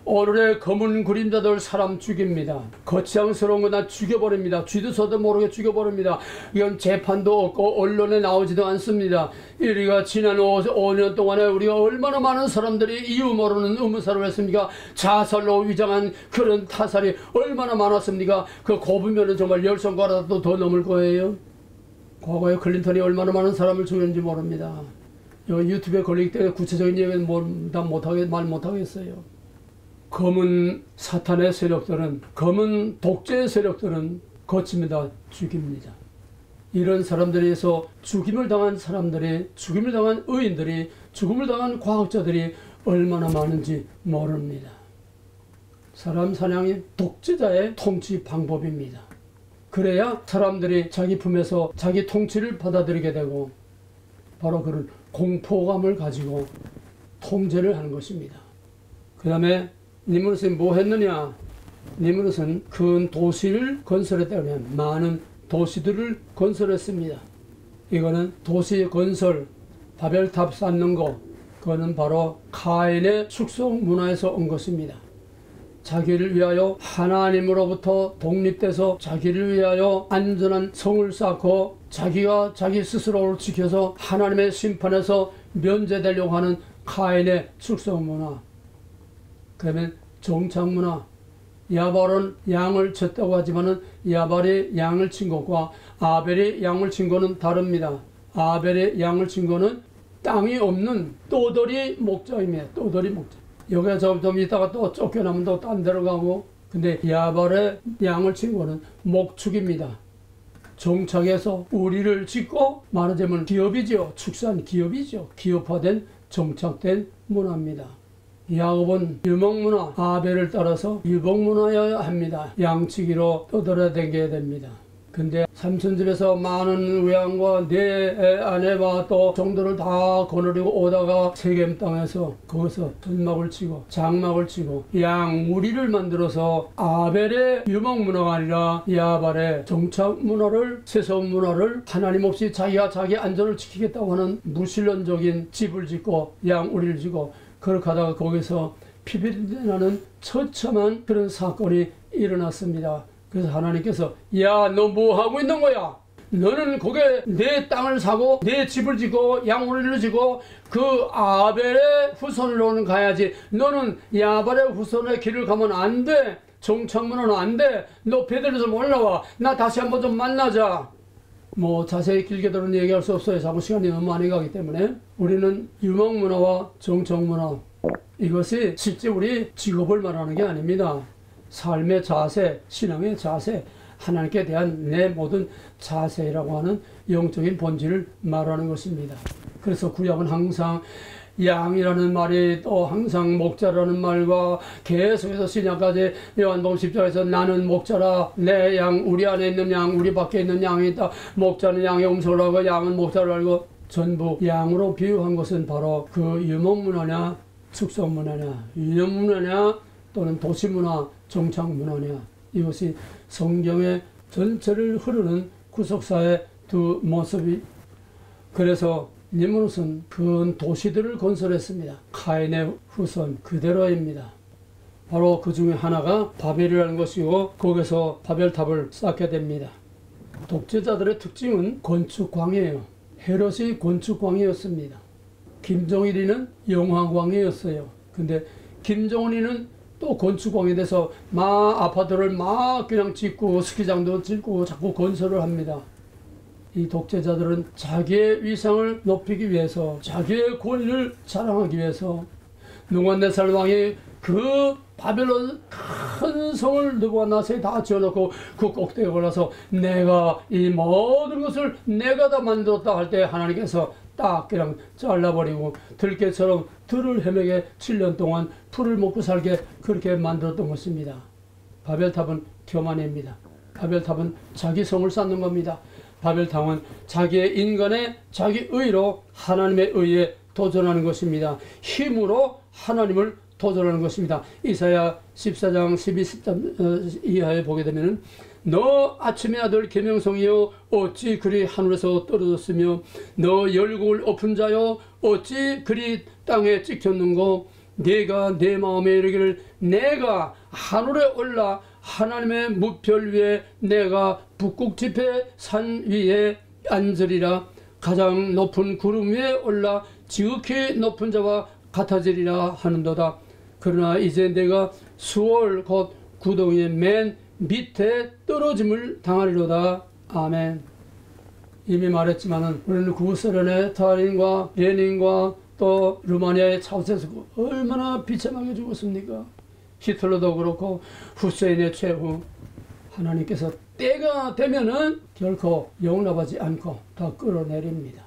Speaker 1: 오늘의 검은 그림자들 사람 죽입니다. 거창스러운 거 다 죽여버립니다. 쥐도 서도 모르게 죽여버립니다. 이건 재판도 없고 언론에 나오지도 않습니다. 우리가 지난 5년 동안에 우리가 얼마나 많은 사람들이 이유 모르는 의문사를 했습니까? 자살로 위장한 그런 타살이 얼마나 많았습니까? 그 곱으면 정말 10손가락도 더 넘을 거예요. 과거에 클린턴이 얼마나 많은 사람을 죽였는지 모릅니다. 유튜브에 걸리기 때문에 구체적인 얘기는 말 못하겠어요. 검은 사탄의 세력들은, 검은 독재의 세력들은 거칩니다. 죽입니다. 이런 사람들에서 죽임을 당한 사람들이, 죽임을 당한 의인들이, 죽음을 당한 과학자들이 얼마나 많은지 모릅니다. 사람 사냥이 독재자의 통치 방법입니다. 그래야 사람들이 자기 품에서 자기 통치를 받아들이게 되고, 바로 그런 공포감을 가지고 통제를 하는 것입니다. 그 다음에 니무롯은 뭐 했느냐? 니무롯은 큰 도시를 건설했다고 하면 많은 도시들을 건설했습니다. 이거는 도시 건설, 바벨탑 쌓는 거, 그거는 바로 카인의 축성 문화에서 온 것입니다. 자기를 위하여 하나님으로부터 독립돼서 자기를 위하여 안전한 성을 쌓고 자기가 자기 스스로를 지켜서 하나님의 심판에서 면제되려고 하는 카인의 축성 문화. 그러면 정착 문화. 야발은 양을 쳤다고 하지만은 야발이 양을 친 것과 아벨이 양을 친 거는 다릅니다. 아벨의 양을 친 거는 땅이 없는 떠돌이 목자입니다. 떠돌이 목자. 여기가 좀 있다가 또 쫓겨나면 또 딴 데로 가고. 근데 야발의 양을 친 거는 목축입니다. 정착해서 우리를 짓고 말하자면 기업이죠. 축산 기업이죠. 기업화된 정착된 문화입니다. 야곱은 유목문화, 아벨을 따라서 유목문화여야 합니다. 양치기로 떠돌아다녀야 됩니다. 근데 삼촌집에서 많은 외양과 내 아내와 또 정도를 다 거느리고 오다가 세겜 땅에서 거기서 전막을 치고 장막을 치고 양우리를 만들어서 아벨의 유목문화가 아니라 야발의 정착문화를, 세속문화를 하나님 없이 자기가 자기 안전을 지키겠다고 하는 무신론적인 집을 짓고 양우리를 짓고 그렇게 하다가 거기서 피비린내나는 처참한 그런 사건이 일어났습니다. 그래서 하나님께서 야, 너 뭐 하고 있는 거야? 너는 거기에 내 땅을 사고 내 집을 짓고 양우리를 짓고 그 아벨의 후손으로는 가야지. 너는 야발의 후손의 길을 가면 안 돼. 정착문화는 안 돼. 너 베들레헴에서 올라와. 나 다시 한번 좀 만나자. 뭐 자세히 길게들은 얘기할 수 없어요. 자꾸 시간이 너무 많이 가기 때문에. 우리는 유목문화와 정착문화, 이것이 실제 우리 직업을 말하는 게 아닙니다. 삶의 자세, 신앙의 자세, 하나님께 대한 내 모든 자세라고 하는 영적인 본질을 말하는 것입니다. 그래서 구약은 항상 양이라는 말이 또 항상 목자라는 말과 계속해서 신약까지 요한복음 10장에서 나는 목자라, 내 양, 우리 안에 있는 양, 우리 밖에 있는 양이 있다. 목자는 양의 음성을 하고 양은 목자를 알고, 전부 양으로 비유한 것은 바로 그 유목문화냐 축성문화냐, 유형문화냐 또는 도시문화, 정착문화냐, 이것이 성경의 전체를 흐르는 구속사의 두 모습이. 그래서 니므롯은 큰 도시들을 건설했습니다. 카인의 후손 그대로입니다. 바로 그 중에 하나가 바벨이라는 것이고 거기서 바벨탑을 쌓게 됩니다. 독재자들의 특징은 건축광이에요. 헤롯이 건축광이었습니다. 김정일이는 영화광이었어요. 근데 김정은이는 또 건축광이 돼서 막 아파트를 막 그냥 짓고 스키장도 짓고 자꾸 건설을 합니다. 이 독재자들은 자기의 위상을 높이기 위해서, 자기의 권위를 자랑하기 위해서 누갓네살 왕이 그 바벨론 큰 성을 느부갓네살이 다 지어놓고 그 꼭대기에 올라서 내가 이 모든 것을 내가 다 만들었다 할 때 하나님께서 딱 그냥 잘라버리고 들깨처럼 들을 헤매게 7년 동안 풀을 먹고 살게 그렇게 만들었던 것입니다. 바벨탑은 교만입니다. 바벨탑은 자기 성을 쌓는 겁니다. 바벨탑은 자기의 인간의 자기 의로 하나님의 의에 도전하는 것입니다. 힘으로 하나님을 도전하는 것입니다. 이사야 14장 12절 이하에 보게 되면 너 아침의 아들 계명성이여 어찌 그리 하늘에서 떨어졌으며 너 열국을 엎은 자여 어찌 그리 땅에 찍혔는고 네가 내 마음에 이르기를 내가 하늘에 올라 하나님의 무별 위에 내가 북극지폐 산 위에 앉으리라 가장 높은 구름 위에 올라 지극히 높은 자와 같아지리라 하는도다. 그러나 이제 내가 수월 곧 구덩이의 맨 밑에 떨어짐을 당하리로다. 아멘. 이미 말했지만은 우리는 구소련의 스탈린과 레닌과 또 루마니아의 차우세스쿠 얼마나 비참하게 죽었습니까? 히틀러도 그렇고 후세인의 최후. 하나님께서 때가 되면은 결코 용납하지 않고 다 끌어내립니다.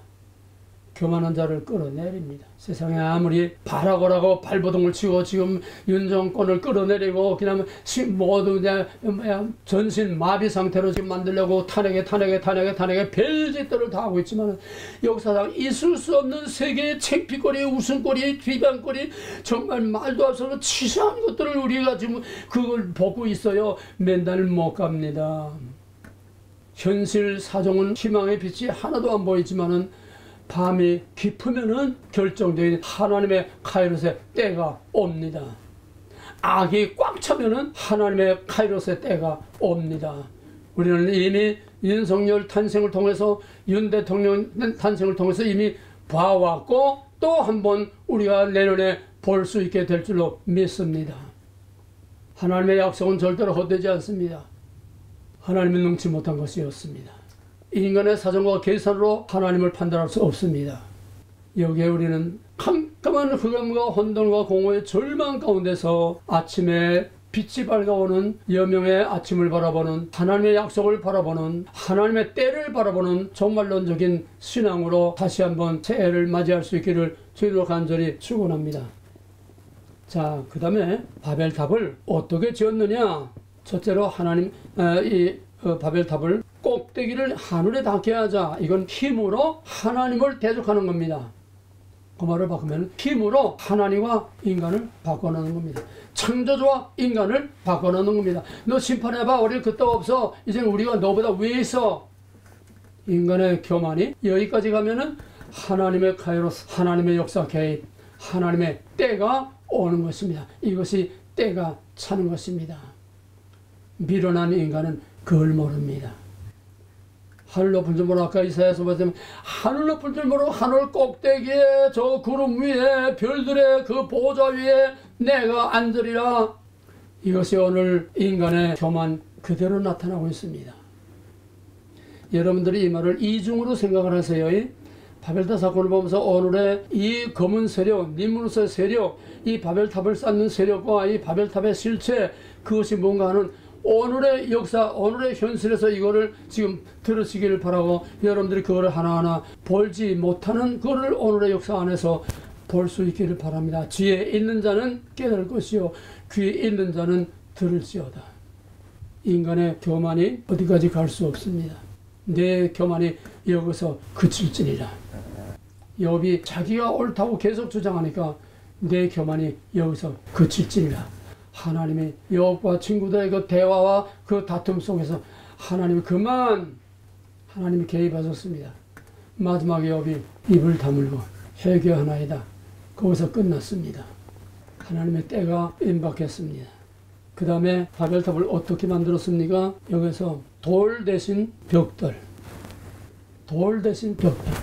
Speaker 1: 교만한 자를 끌어내립니다. 세상에 아무리 바라고라고 발버둥을 치고 지금 윤 정권을 끌어내리고 그냥 모두 그냥 전신 마비 상태로 지금 만들려고 탄핵에 별짓들을 다 하고 있지만 역사상 있을 수 없는 세계의 창피거리, 웃음거리, 비방거리, 정말 말도 안 되는 치사한 것들을 우리가 지금 그걸 보고 있어요. 맨날 못 갑니다. 현실 사정은 희망의 빛이 하나도 안 보이지만은 밤이 깊으면은 결정적인 하나님의 카이로스의 때가 옵니다. 악이 꽉 차면은 하나님의 카이로스의 때가 옵니다. 우리는 이미 윤석열 탄생을 통해서 윤 대통령 탄생을 통해서 이미 봐왔고 또 한 번 우리가 내년에 볼 수 있게 될 줄로 믿습니다. 하나님의 약속은 절대로 헛되지 않습니다. 하나님은 능치 못한 것이었습니다. 인간의 사정과 계산으로 하나님을 판단할 수 없습니다. 여기에 우리는 깜깜한 흑암과 혼돈과 공허의 절망 가운데서 아침에 빛이 밝아오는 여명의 아침을 바라보는 하나님의 약속을 바라보는 하나님의 때를 바라보는 종말론적인 신앙으로 다시 한번 새해를 맞이할 수 있기를 주님으로 간절히 축원합니다. 자, 그 다음에 바벨탑을 어떻게 지었느냐? 첫째로 하나님 바벨탑을 꼭대기를 하늘에 닿게 하자. 이건 힘으로 하나님을 대적하는 겁니다. 그 말을 바꾸면 힘으로 하나님과 인간을 바꿔놓는 겁니다. 창조주와 인간을 바꿔놓는 겁니다. 너 심판해봐. 우리 그따 없어. 이제 우리가 너보다 위에 있어. 인간의 교만이 여기까지 가면은 하나님의 카이로스, 하나님의 역사 개입, 하나님의 때가 오는 것입니다. 이것이 때가 차는 것입니다. 미련한 인간은 그걸 모릅니다. 하늘 높은 줄 모르고 아까 이사야서 봤더니 하늘 높은 줄 모르고 하늘 꼭대기에 저 구름 위에 별들의 그 보좌 위에 내가 앉으리라. 이것이 오늘 인간의 교만 그대로 나타나고 있습니다. 여러분들이 이 말을 이중으로 생각을 하세요. 바벨탑 사건을 보면서 오늘의 이 검은 세력, 니무르스의 세력, 이 바벨탑을 쌓는 세력과 이 바벨탑의 실체, 그것이 뭔가 하는 오늘의 역사, 오늘의 현실에서 이거를 지금 들으시기를 바라고 여러분들이 그거를 하나하나 볼지 못하는 그거를 오늘의 역사 안에서 볼 수 있기를 바랍니다. 지혜 있는 자는 깨달을 것이요 귀 있는 자는 들을지어다. 인간의 교만이 어디까지 갈 수 없습니다. 내 교만이 여기서 그칠지니라. 욥이 자기가 옳다고 계속 주장하니까 내 교만이 여기서 그칠지니라. 하나님이 욥과 친구들의 그 대화와 그 다툼 속에서 하나님이 하나님이 개입하셨습니다. 마지막에 욥이 입을 다물고 회개하나이다. 거기서 끝났습니다. 하나님의 때가 임박했습니다. 그 다음에 바벨탑을 어떻게 만들었습니까? 여기서 돌 대신 벽돌. 돌 대신 벽돌.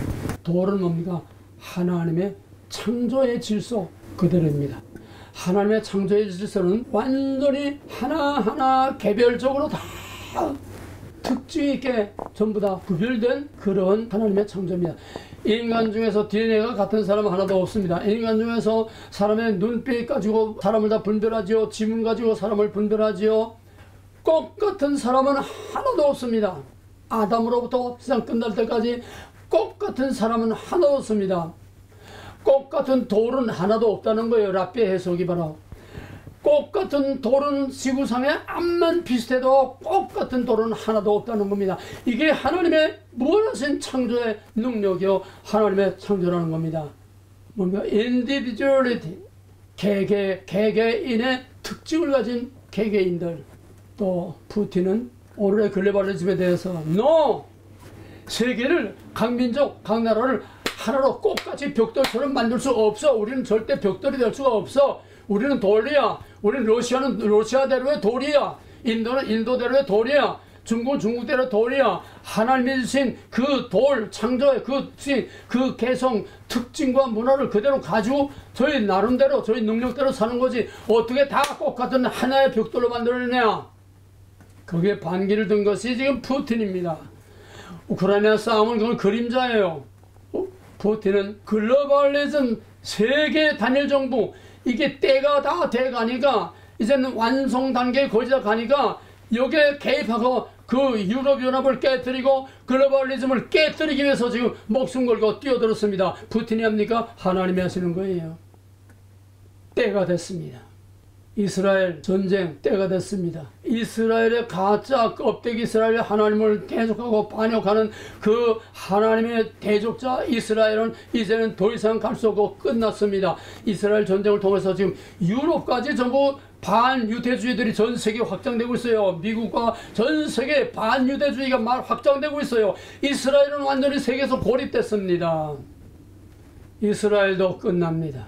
Speaker 1: 돌은 뭡니까? 하나님의 창조의 질서 그대로입니다. 하나님의 창조의 질서는 완전히 하나하나 개별적으로 다 특징 있게 전부 다 구별된 그런 하나님의 창조입니다. 인간 중에서 DNA가 같은 사람 하나도 없습니다. 인간 중에서 사람의 눈빛 가지고 사람을 다 분별하지요. 지문 가지고 사람을 분별하지요. 똑같은 사람은 하나도 없습니다. 아담으로부터 세상 끝날 때까지 똑같은 사람은 하나도 없습니다. 똑같은 돌은 하나도 없다는 거예요. 랍비의 해석이 바로. 똑같은 돌은 지구상에 앞만 비슷해도 똑같은 돌은 하나도 없다는 겁니다. 이게 하나님의 무한하신 창조의 능력이요 하나님의 창조라는 겁니다. 뭔가 individuality, 개개인의 특징을 가진 개개인들. 또 푸틴은 오늘의 글로벌리즘에 대해서 No! 세계를 각 민족, 각 나라를 하나로 똑같이 벽돌처럼 만들 수 없어. 우리는 절대 벽돌이 될 수가 없어. 우리는 돌이야. 우리는 러시아는 러시아대로의 돌이야. 인도는 인도대로의 돌이야. 중국은 중국대로의 돌이야. 하나님이 주신 그 돌, 창조의 그 개성, 특징과 문화를 그대로 가지고 저희 나름대로, 저희 능력대로 사는 거지. 어떻게 다 똑같은 하나의 벽돌로 만들어내냐. 거기에 반기를 든 것이 지금 푸틴입니다. 우크라이나 싸움은 그건 그림자예요. 푸틴은 글로벌리즘, 세계 단일 정부, 이게 때가 다 돼가니까 이제는 완성 단계에 거의 다 가니까 여기에 개입하고 그 유럽연합을 깨뜨리고 글로벌리즘을 깨뜨리기 위해서 지금 목숨 걸고 뛰어들었습니다. 푸틴이 합니까? 하나님이 하시는 거예요. 때가 됐습니다. 이스라엘 전쟁 때가 됐습니다. 이스라엘의 가짜 껍데기 이스라엘의 하나님을 대적하고 반역하는 그 하나님의 대적자 이스라엘은 이제는 더 이상 갈 수 없고 끝났습니다. 이스라엘 전쟁을 통해서 지금 유럽까지 전부 반유대주의들이 전 세계에 확장되고 있어요. 미국과 전 세계 반유대주의가 확장되고 있어요. 이스라엘은 완전히 세계에서 고립됐습니다. 이스라엘도 끝납니다.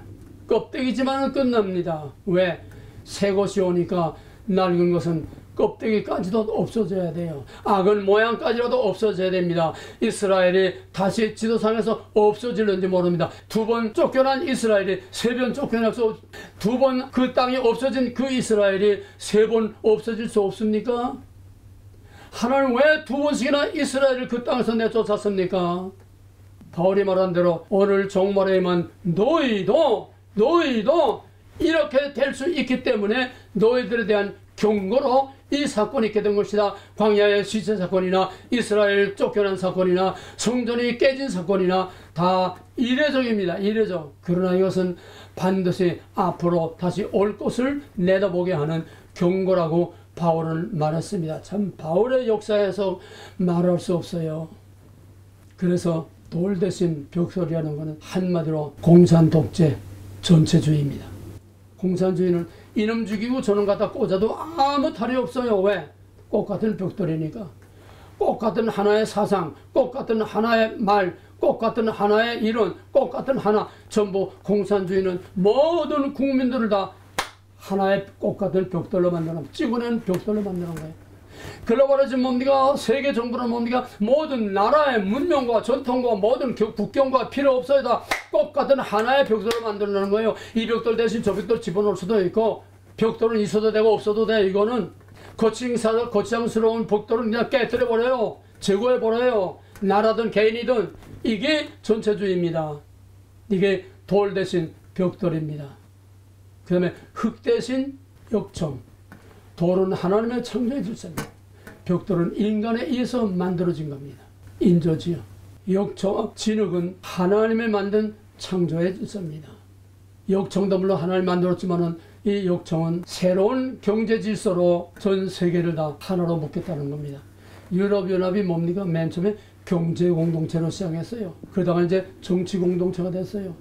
Speaker 1: 껍데기지만은 끝납니다. 왜? 새 것이 오니까 낡은 것은 껍데기까지도 없어져야 돼요. 악은 모양까지라도 없어져야 됩니다. 이스라엘이 다시 지도상에서 없어질는지 모릅니다. 2번 쫓겨난 이스라엘이 3번 쫓겨나서 2번 그 땅이 없어진 그 이스라엘이 3번 없어질 수 없습니까? 하나님 왜 2번씩이나 이스라엘을 그 땅에서 내쫓았습니까? 바울이 말한 대로 오늘 종말에만 너희도 이렇게 될 수 있기 때문에 너희들에 대한 경고로 이 사건이 있게 된 것이다. 광야의 시체 사건이나 이스라엘 쫓겨난 사건이나 성전이 깨진 사건이나 다 이례적입니다. 이례적. 그러나 이것은 반드시 앞으로 다시 올 것을 내다보게 하는 경고라고 바울은 말했습니다. 참 바울의 역사에서 말할 수 없어요. 그래서 돌 대신 벽돌이라는 것은 한마디로 공산 독재 전체주의입니다. 공산주의는 이놈 죽이고 저놈 갖다 꽂아도 아무 탈이 없어요. 왜? 똑같은 벽돌이니까. 똑같은 하나의 사상, 똑같은 하나의 말, 똑같은 하나의 이론, 똑같은 하나. 전부 공산주의는 모든 국민들을 다 하나의 똑같은 벽돌로 만드는, 찍어낸 벽돌로 만드는 거예요. 글로벌리즘 뭡니까? 세계 정부는 뭡니까? 모든 나라의 문명과 전통과 모든 국경과 필요 없어요. 다 똑같은 하나의 벽돌을 만들어내는 거예요. 이 벽돌 대신 저 벽돌 집어넣을 수도 있고, 벽돌은 있어도 되고 없어도 돼. 이거는 거창스러운 벽돌은 그냥 깨뜨려버려요. 제거해버려요. 나라든 개인이든. 이게 전체주의입니다. 이게 돌 대신 벽돌입니다. 그 다음에 흙 대신 역청. 돌은 하나님의 창조의 질서입니다. 벽돌은 인간에 의해서 만들어진 겁니다. 인조지요. 역청, 진흙은 하나님의 만든 창조의 질서입니다. 역청도 물론 하나님 만들었지만은 이 역청은 새로운 경제 질서로 전 세계를 다 하나로 묶겠다는 겁니다. 유럽연합이 뭡니까? 맨 처음에 경제 공동체로 시작했어요. 그러다가 이제 정치 공동체가 됐어요.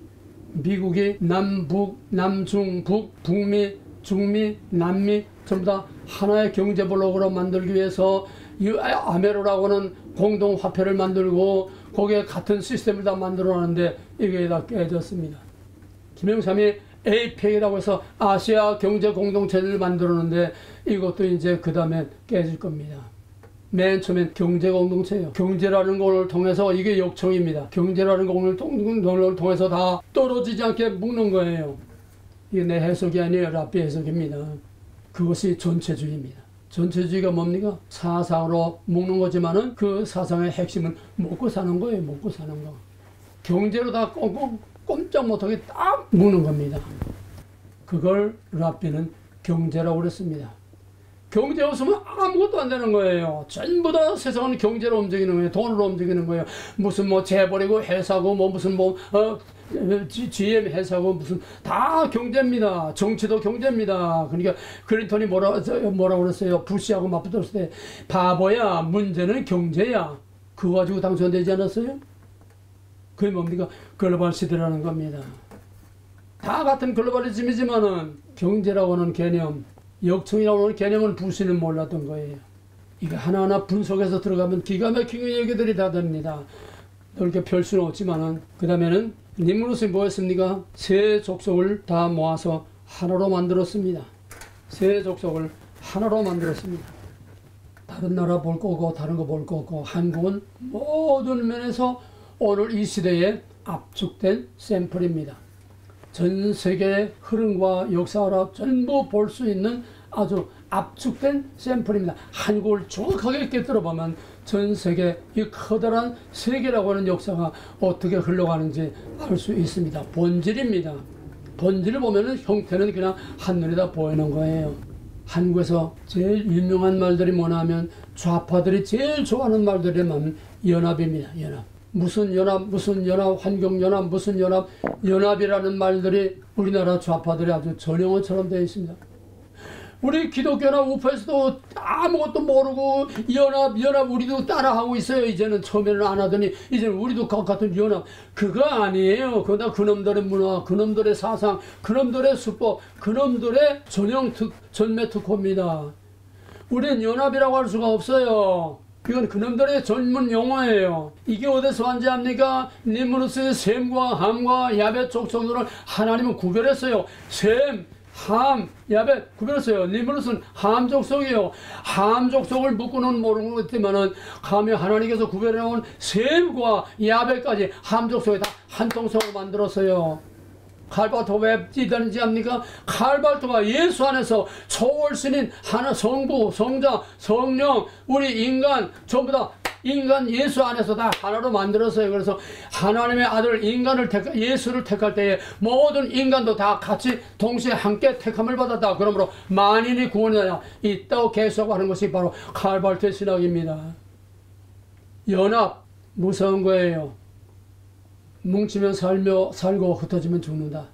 Speaker 1: 미국이 남북, 남중북, 북미, 중미, 남미 전부 다 하나의 경제블록으로 만들기 위해서 아메로라고 하는 공동화폐를 만들고 거기에 같은 시스템을 다 만들어놨는데 이게 다 깨졌습니다. 김영삼이 APEC이라고 해서 아시아 경제 공동체를 만들었는데 이것도 이제 그 다음에 깨질 겁니다. 맨 처음엔 경제 공동체예요. 경제라는 것을 통해서 이게 역청입니다. 경제라는 것을 통해서 다 떨어지지 않게 묶는 거예요. 이게 내 해석이 아니에요. 랍비 해석입니다. 그것이 전체주의입니다. 전체주의가 뭡니까? 사상으로 묶는 거지만은 그 사상의 핵심은 먹고 사는 거예요. 먹고 사는 거. 경제로 다 꼼짝 못하게 딱 묶는 겁니다. 그걸 랍비는 경제라고 그랬습니다. 경제 없으면 아무것도 안 되는 거예요. 전부 다 세상은 경제로 움직이는 거예요. 돈으로 움직이는 거예요. 무슨 뭐 재벌이고 회사고 뭐 무슨 GM 회사고 무슨 다 경제입니다. 정치도 경제입니다. 그러니까 클린턴이 뭐라고 그랬어요? 부시하고 맞붙었을 때 바보야, 문제는 경제야. 그거 가지고 당선되지 않았어요? 그게 뭡니까? 글로벌 시대라는 겁니다. 다 같은 글로벌리즘이지만은 경제라고 하는 개념, 역청이라고 하는 개념은 부시는 몰랐던 거예요. 이거 하나하나 분석해서 들어가면 기가 막히게 얘기들이 다 됩니다. 넓게 펼 수는 없지만은 그 다음에는 니므롯이 뭐였습니까? 세 족속을 다 모아서 하나로 만들었습니다. 세 족속을 하나로 만들었습니다. 다른 나라 볼 거고 다른 거 볼 거고 한국은 모든 면에서 오늘 이 시대에 압축된 샘플입니다. 전 세계의 흐름과 역사를 전부 볼 수 있는 아주 압축된 샘플입니다. 한국을 정확하게 깨뜨려 보면 전 세계 이 커다란 세계라고 하는 역사가 어떻게 흘러가는지 알 수 있습니다. 본질입니다. 본질을 보면 형태는 그냥 한눈에 다 보이는 거예요. 한국에서 제일 유명한 말들이 뭐냐 하면 좌파들이 제일 좋아하는 말들이면 연합입니다. 연합. 무슨 연합, 무슨 연합, 환경연합, 무슨 연합, 연합이라는 말들이 우리나라 좌파들이 아주 전형어처럼 되어 있습니다. 우리 기독교나 우파에서도 아무것도 모르고 연합 우리도 따라하고 있어요. 이제는 처음에는 안 하더니 이제는 우리도 같은 연합. 그거 아니에요. 그거 다 그놈들의 문화, 그놈들의 사상, 그놈들의 수법, 그놈들의 전매 특허입니다. 우리는 연합이라고 할 수가 없어요. 이건 그놈들의 전문 용어예요. 이게 어디서 왔는지 압니까? 니무르스의 셈과 함과 야벳 족속들을 하나님은 구별했어요. 셈, 함, 야벳 구별했어요. 니무르스는 함 족속이에요. 함 족속을 묶고는 모르는 것 같지만은 감히 하나님께서 구별해놓은 셈과 야벳까지 함 족속에 다 한 통속으로 만들었어요. 칼발토 왜 찌다는지 압니까? 칼발토가 예수 안에서 초월신인 하나 성부, 성자, 성령, 우리 인간 전부 다 인간 예수 안에서 다 하나로 만들었어요. 그래서 하나님의 아들 인간을 예수를 택할 때에 모든 인간도 다 같이 동시에 함께 택함을 받았다. 그러므로 만인이 구원이 있다고 계속하는 것이 바로 칼발토의 신학입니다. 연합 무서운 거예요. 뭉치면 살고 흩어지면 죽는다.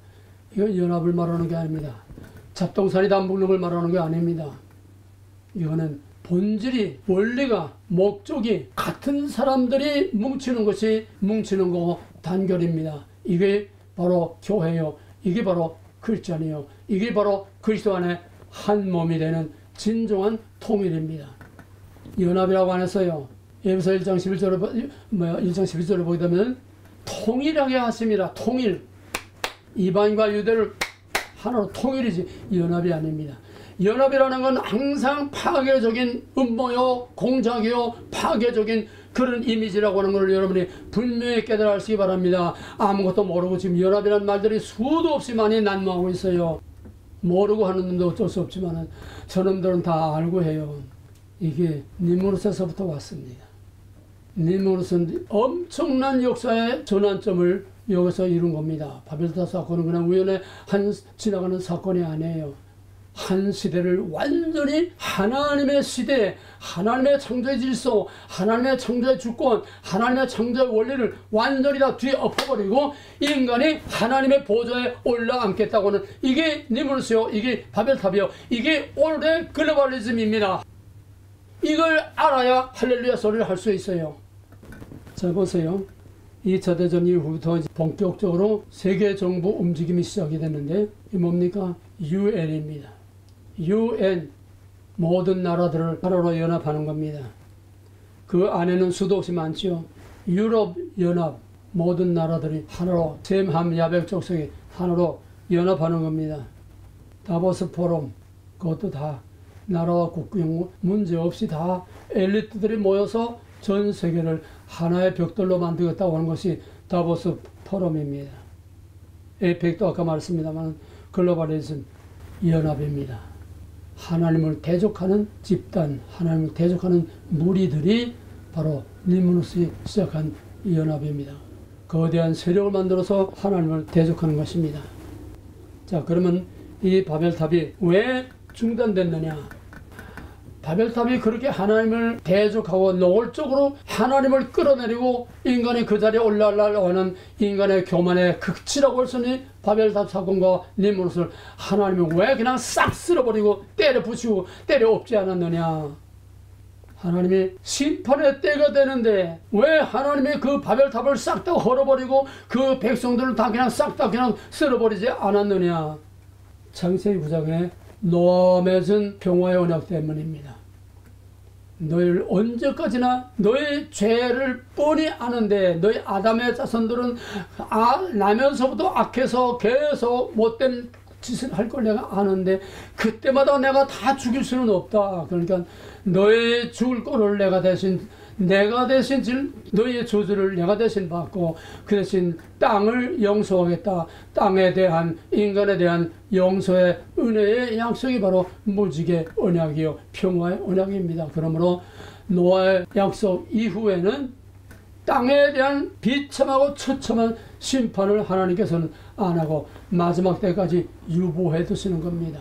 Speaker 1: 이건 연합을 말하는 게 아닙니다. 잡동사니 다 묶는 걸 말하는 게 아닙니다. 이거는 본질이, 원리가, 목적이 같은 사람들이 뭉치는 것이 뭉치는 거고 단결입니다. 이게 바로 교회요. 이게 바로 크리스찬이요. 이게 바로 그리스도 안에 한 몸이 되는 진정한 통일입니다. 연합이라고 안 했어요. 에베소 1장 11절을 보게 되면 통일하게 하십니다. 통일. 이방인과 유대를 하나로 통일이지 연합이 아닙니다. 연합이라는 건 항상 파괴적인 음모요, 공작이요, 파괴적인 그런 이미지라고 하는 걸 여러분이 분명히 깨달아 하시기 바랍니다. 아무것도 모르고 지금 연합이라는 말들이 수도 없이 많이 난무하고 있어요. 모르고 하는 놈도 어쩔 수 없지만 저놈들은 다 알고 해요. 이게 니무르스에서부터 왔습니다. 니무르스는 엄청난 역사의 전환점을 여기서 이룬 겁니다. 바벨탑 사건은 그냥 우연에 지나가는 사건이 아니에요. 한 시대를 완전히 하나님의 시대, 하나님의 창조의 질서, 하나님의 창조의 주권, 하나님의 창조의 원리를 완전히 다 뒤엎어버리고 인간이 하나님의 보좌에 올라앉겠다고 하는 이게 니무르스요, 이게 바벨탑이요, 이게 오늘의 글로벌리즘입니다. 이걸 알아야 할렐루야 소리를 할 수 있어요. 자, 보세요. 2차 대전 이후부터 본격적으로 세계 정부 움직임이 시작이 됐는데 이 뭡니까? UN입니다. UN, 모든 나라들을 하나로 연합하는 겁니다. 그 안에는 수도 없이 많죠. 유럽 연합, 모든 나라들이 하나로 셈, 함, 야벳 족속이 하나로 연합하는 겁니다. 다보스 포럼, 그것도 다 나라와 국경 문제없이 다 엘리트들이 모여서 전 세계를 하나의 벽돌로 만들겠다고 하는 것이 다보스 포럼입니다. 에펙도 아까 말했습니다만 글로벌리즘 연합입니다. 하나님을 대적하는 집단, 하나님을 대적하는 무리들이 바로 니무르스이 시작한 연합입니다. 거대한 세력을 만들어서 하나님을 대적하는 것입니다. 자, 그러면 이 바벨탑이 왜 중단됐느냐? 바벨탑이 그렇게 하나님을 대적하고 노골적으로 하나님을 끌어내리고 인간이 그 자리에 올라가려고 하는 인간의 교만의 극치라고 할 수 있는 바벨탑 사건과 니무르스를 하나님이 왜 그냥 싹 쓸어버리고 때려 부수고 때려 엎지 않았느냐? 하나님이 심판의 때가 되는데 왜 하나님이 그 바벨탑을 싹 다 헐어버리고 그 백성들을 다 그냥 싹 다 그냥 쓸어버리지 않았느냐? 창세기 9장에 노아 맺은 평화의 언약 때문입니다. 너희를 언제까지나 너희 죄를 뻔히 아는데 너희 아담의 자손들은 나면서부터 악해서 계속 못된 짓을 할 걸 내가 아는데 그때마다 내가 다 죽일 수는 없다. 그러니까 너희 죽을 거를 내가 대신 너희의 저주를 내가 대신 받고 그 대신 땅을 용서하겠다. 땅에 대한 인간에 대한 용서의 은혜의 약속이 바로 무지개 언약이요 평화의 언약입니다. 그러므로 노아의 약속 이후에는 땅에 대한 비참하고 처참한 심판을 하나님께서는 안 하고 마지막 때까지 유보해 두시는 겁니다.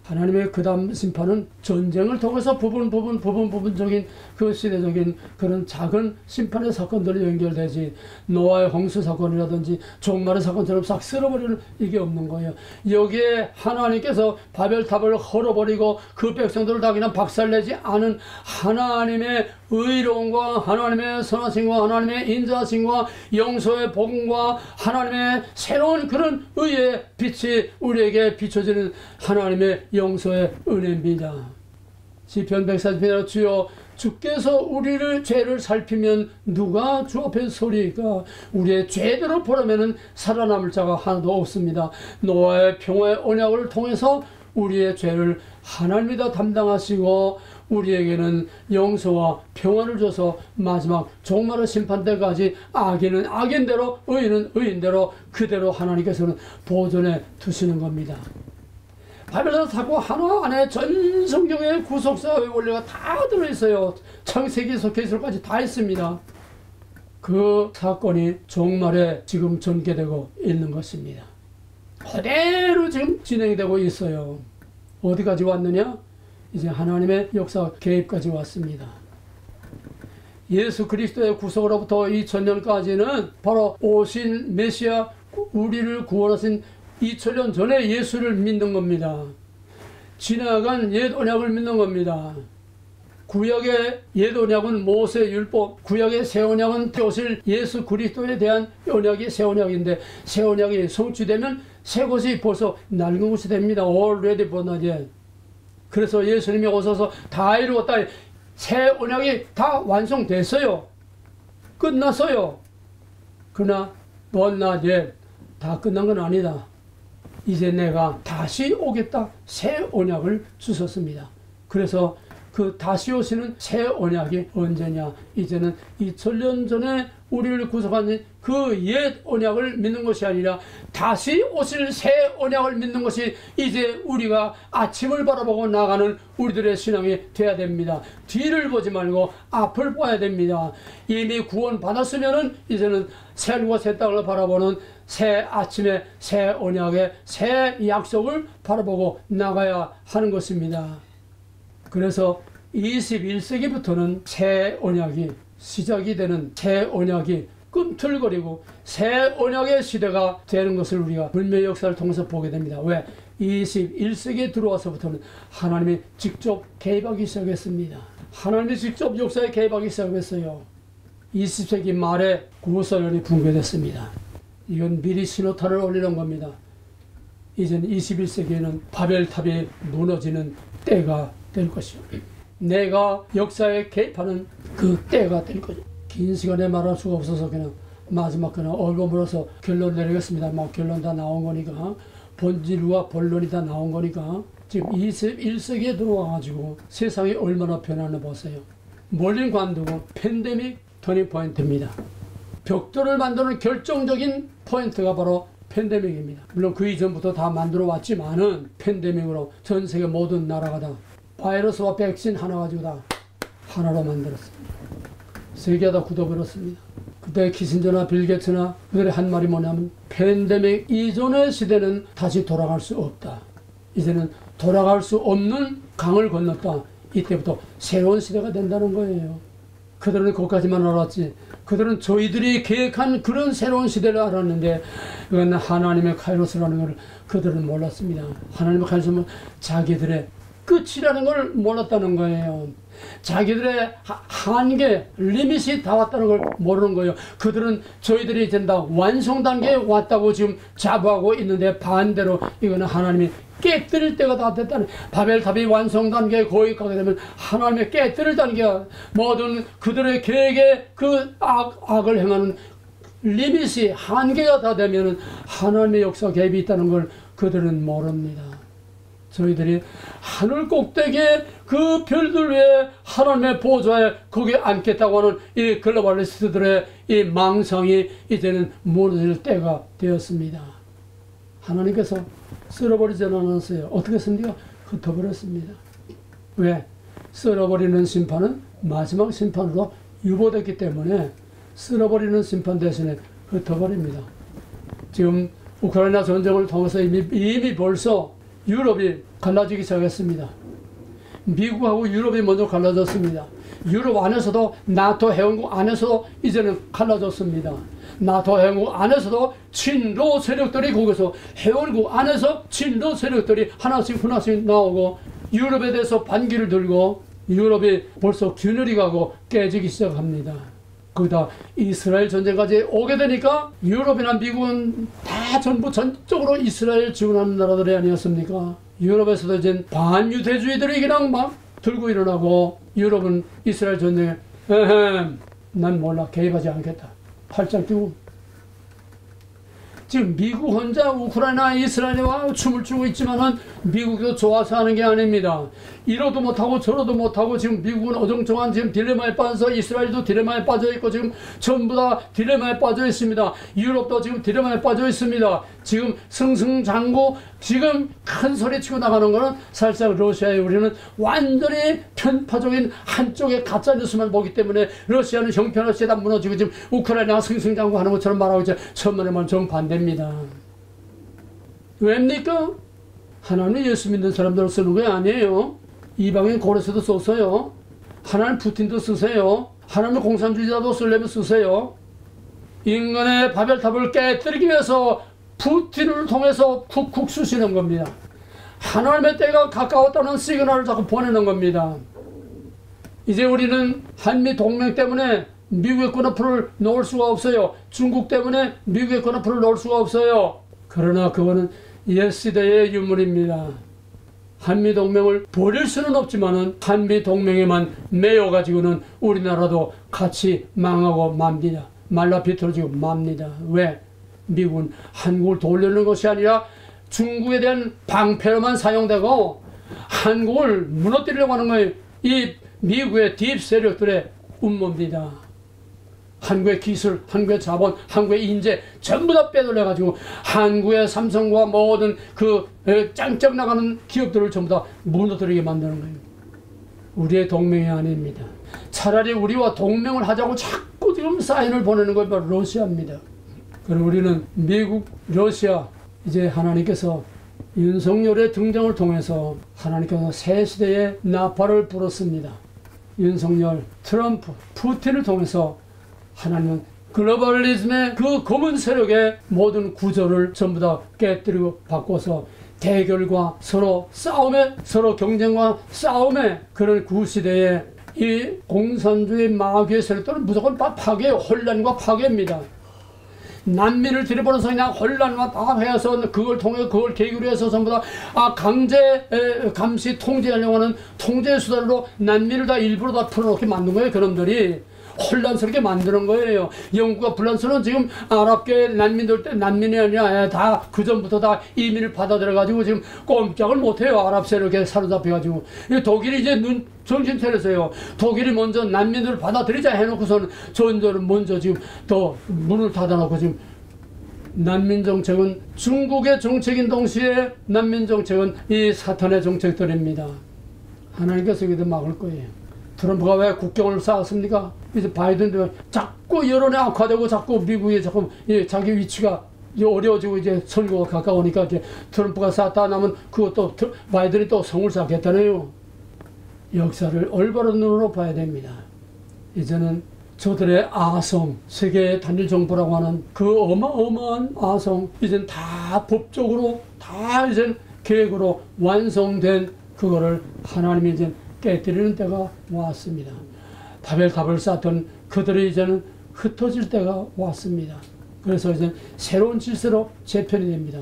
Speaker 1: 하나님의 그 다음 심판은 전쟁을 통해서 부분적인 그 시대적인 그런 작은 심판의 사건들이 연결되지, 노아의 홍수 사건이라든지 종말의 사건처럼 싹 쓸어버리는 이게 없는 거예요. 여기에 하나님께서 바벨탑을 헐어버리고 그 백성들을 다 그냥 박살내지 않은 하나님의 의로움과 하나님의 선하심과 하나님의 인자하심과 용서의 복음과 하나님의 새로운 그런 의의 빛이 우리에게 비춰지는 하나님의 용서의 은혜입니다. 시편 140편에 주여 주께서 우리를 죄를 살피면 누가 주 앞에 서리이까. 우리의 죄대로 보라면은 살아남을 자가 하나도 없습니다. 노아의 평화의 언약을 통해서 우리의 죄를 하나님이 다 담당하시고 우리에게는 용서와 평안을 줘서 마지막 종말의 심판 때까지 악인은 악인대로 의인은 의인대로 그대로 하나님께서는 보존해 두시는 겁니다. 바벨탑 사고 하나 안에 전 성경의 구속사의 원리가 다 들어있어요. 창세기에서 계시록까지 다 있습니다. 그 사건이 종말에 지금 전개되고 있는 것입니다. 그대로 지금 진행되고 있어요. 어디까지 왔느냐? 이제 하나님의 역사 개입까지 왔습니다. 예수 그리스도의 구속으로부터 2000년까지는 바로 오신 메시아, 우리를 구원하신 2000년 전에 예수를 믿는 겁니다. 지나간 옛 언약을 믿는 겁니다. 구약의 옛 언약은 모세 율법, 구약의 새 언약은 오실 예수 그리스도에 대한 언약이 새 언약인데, 새 언약이 성취되면 새 것이 벌써 낡은 것이 됩니다. Already born again. 그래서 예수님이 오셔서 다 이루었다. 새 언약이 다 완성됐어요. 끝났어요. 그러나 but not yet. 다 끝난 건 아니다. 이제 내가 다시 오겠다. 새 언약을 주셨습니다. 그래서 그 다시 오시는 새 언약이 언제냐? 이제는 2000년 전에 우리를 구속한 그 옛 언약을 믿는 것이 아니라 다시 오실 새 언약을 믿는 것이 이제 우리가 아침을 바라보고 나가는 우리들의 신앙이 돼야 됩니다. 뒤를 보지 말고 앞을 봐야 됩니다. 이미 구원 받았으면은 이제는 새 하늘과 새 땅을 바라보는 새 아침에 새 언약의 새 약속을 바라보고 나가야 하는 것입니다. 그래서 21세기부터는 새 언약이 시작이 되는, 새 언약이 꿈틀거리고 새 언약의 시대가 되는 것을 우리가 불멸 역사를 통해서 보게 됩니다. 왜? 21세기에 들어와서부터는 하나님이 직접 개입하기 시작했습니다. 하나님이 직접 역사에 개입하기 시작했어요. 20세기 말에 구소련이 붕괴됐습니다. 이건 미리 신호탄을 올리는 겁니다. 이제는 21세기에는 바벨탑이 무너지는 때가 될 것이요. 내가 역사에 개입하는 그 때가 될 거죠. 긴 시간에 말할 수가 없어서 그냥 마지막 그냥 얼버무려서 결론 내리겠습니다. 막 결론 다 나온 거니까, 본질과 본론이 다 나온 거니까. 지금 21세기에 들어와가지고 세상이 얼마나 변하나 보세요. 멀린 관두고 팬데믹 터닝 포인트입니다. 벽돌을 만드는 결정적인 포인트가 바로 팬데믹입니다. 물론 그 이전부터 다 만들어 왔지만은 팬데믹으로 전 세계 모든 나라가 다 바이러스와 백신 하나 가지고 다 하나로 만들었습니다. 세계가 다 굳어버렸습니다. 그때 키신저나 빌 게이츠나 그들의 한 말이 뭐냐면 팬데믹 이전의 시대는 다시 돌아갈 수 없다. 이제는 돌아갈 수 없는 강을 건넜다. 이때부터 새로운 시대가 된다는 거예요. 그들은 그것까지만 알았지. 그들은 저희들이 계획한 그런 새로운 시대를 알았는데 그건 하나님의 카이로스라는 걸 그들은 몰랐습니다. 하나님의 카이로스는 자기들의 끝이라는 걸 몰랐다는 거예요. 자기들의 한계, 리밋이 다 왔다는 걸 모르는 거예요. 그들은 저희들이 된다 완성 단계에 왔다고 지금 자부하고 있는데 반대로 이거는 하나님이 깨뜨릴 때가 다 됐다는, 바벨탑이 완성 단계에 거의 가게 되면 하나님의 깨뜨릴 단계가 모든 그들의 계획에 그 악을 행하는 리밋이 한계가 다 되면 하나님의 역사 개입이 있다는 걸 그들은 모릅니다. 저희들이 하늘 꼭대기에 그 별들 위에 하나님의 보좌에 거기에 앉겠다고 하는 이 글로벌리스트들의 이 망상이 이제는 무너질 때가 되었습니다. 하나님께서 쓸어버리지 않았어요. 어떻게 했습니까? 흩어버렸습니다. 왜? 쓸어버리는 심판은 마지막 심판으로 유보됐기 때문에 쓸어버리는 심판 대신에 흩어버립니다. 지금 우크라이나 전쟁을 통해서 이미 벌써 유럽이 갈라지기 시작했습니다. 미국하고 유럽이 먼저 갈라졌습니다. 유럽 안에서도 나토 회원국 안에서도 이제는 갈라졌습니다. 나토 회원국 안에서도 친러 세력들이 거기서 회원국 안에서 친러 세력들이 하나씩 나오고 유럽에 대해서 반기를 들고 유럽이 벌써 균열이 가고 깨지기 시작합니다. 거기다 이스라엘 전쟁까지 오게 되니까 유럽이나 미국은 다 전부 전적으로 이스라엘 지원하는 나라들이 아니었습니까? 유럽에서도 이제 반유대주의들이 그냥 막 들고 일어나고 유럽은 이스라엘 전쟁에 난 몰라 개입하지 않겠다 팔짱 끼고 지금 미국 혼자 우크라이나 이스라엘과 춤을 추고 있지만은 미국도 좋아서 하는 게 아닙니다. 이러도 못하고 저러도 못하고 지금 미국은 어정쩡한 지금 딜레마에 빠져서 이스라엘도 딜레마에 빠져 있고 지금 전부 다 딜레마에 빠져 있습니다. 유럽도 지금 딜레마에 빠져 있습니다. 지금 승승장구 지금 큰 소리 치고 나가는 거는 살짝 러시아에 우리는 완전히 편파적인 한쪽의 가짜뉴스만 보기 때문에 러시아는 형편없이 다 무너지고 지금 우크라이나가 승승장구 하는 것처럼 말하고 있죠. 천만에만 정반대입니다. 왜입니까? 하나님 예수 믿는 사람들 쓰는 게 아니에요. 이방인 고레스도 썼어요. 하나님 푸틴도 쓰세요. 하나님 공산주의자도 쓰려면 쓰세요. 인간의 바벨탑을 깨뜨리기 위해서 푸틴을 통해서 쿡쿡 쑤시는 겁니다. 하나님의 때가 가까웠다는 시그널을 자꾸 보내는 겁니다. 이제 우리는 한미 동맹 때문에 미국의 권한풀을 놓을 수가 없어요. 중국 때문에 미국의 권한풀을 놓을 수가 없어요. 그러나 그거는 옛시대의 유물입니다. 한미동맹을 버릴 수는 없지만은 한미동맹에만 매여가지고는 우리나라도 같이 망하고 맙니다. 말라 비틀어지고 맙니다. 왜? 미국은 한국을 돌려는 것이 아니라 중국에 대한 방패로만 사용되고 한국을 무너뜨리려고 하는 거예요. 이 미국의 딥 세력들의 음모입니다. 한국의 기술, 한국의 자본, 한국의 인재 전부 다 빼돌려가지고 한국의 삼성과 모든 그 짱짱 나가는 기업들을 전부 다 무너뜨리게 만드는 거예요. 우리의 동맹이 아닙니다. 차라리 우리와 동맹을 하자고 자꾸 지금 사인을 보내는 건 바로 러시아입니다. 그럼 우리는 미국, 러시아 이제 하나님께서 윤석열의 등장을 통해서 하나님께서 새 시대의 나팔을 불었습니다. 윤석열, 트럼프, 푸틴을 통해서 하나님은 글로벌리즘의 그 검은 세력의 모든 구조를 전부 다 깨뜨리고 바꿔서 대결과 서로 싸움에 서로 경쟁과 싸움에 그런 구시대에 이 공산주의 마귀의 세력들은 무조건 다 파괴, 혼란과 파괴입니다. 난민을 들여보내서 그냥 혼란과 다 해서 그걸 통해 그걸 계기로 해서 전부 다 강제 감시 통제하려고 하는 통제 수단으로 난민을 다 일부러 다 풀어놓게 만든 거예요. 그놈들이 혼란스럽게 만드는 거예요. 영국과 프랑스는 지금 아랍계 난민들 때 난민이 아니라 다 그전부터 다 이민을 받아들여가지고 지금 꼼짝을 못해요. 아랍 세력에 사로잡혀가지고. 독일이 이제 정신 차렸어요. 독일이 먼저 난민들을 받아들이자 해놓고서는 전저는 먼저 지금 더 문을 닫아놓고 지금 난민 정책은 중국의 정책인 동시에 난민 정책은 이 사탄의 정책들입니다. 하나님께서 이것도 막을 거예요. 트럼프가 왜 국경을 쌓았습니까? 이제 바이든도 자꾸 여론이 악화되고 자꾸 미국이 자꾸 자기 위치가 어려워지고 이제 선거가 가까우니까 이제 트럼프가 쌓다 나면 그것도 바이든이 또 성을 쌓겠다네요. 역사를 올바른 눈으로 봐야 됩니다. 이제는 저들의 아성, 세계 단일 정부라고 하는 그 어마어마한 아성, 이젠 다 법적으로 다 이제 계획으로 완성된 그거를 하나님이 이제 깨뜨리는 때가 왔습니다. 바벨탑을 쌓던 그들이 이제는 흩어질 때가 왔습니다. 그래서 이제 새로운 질서로 재편이 됩니다.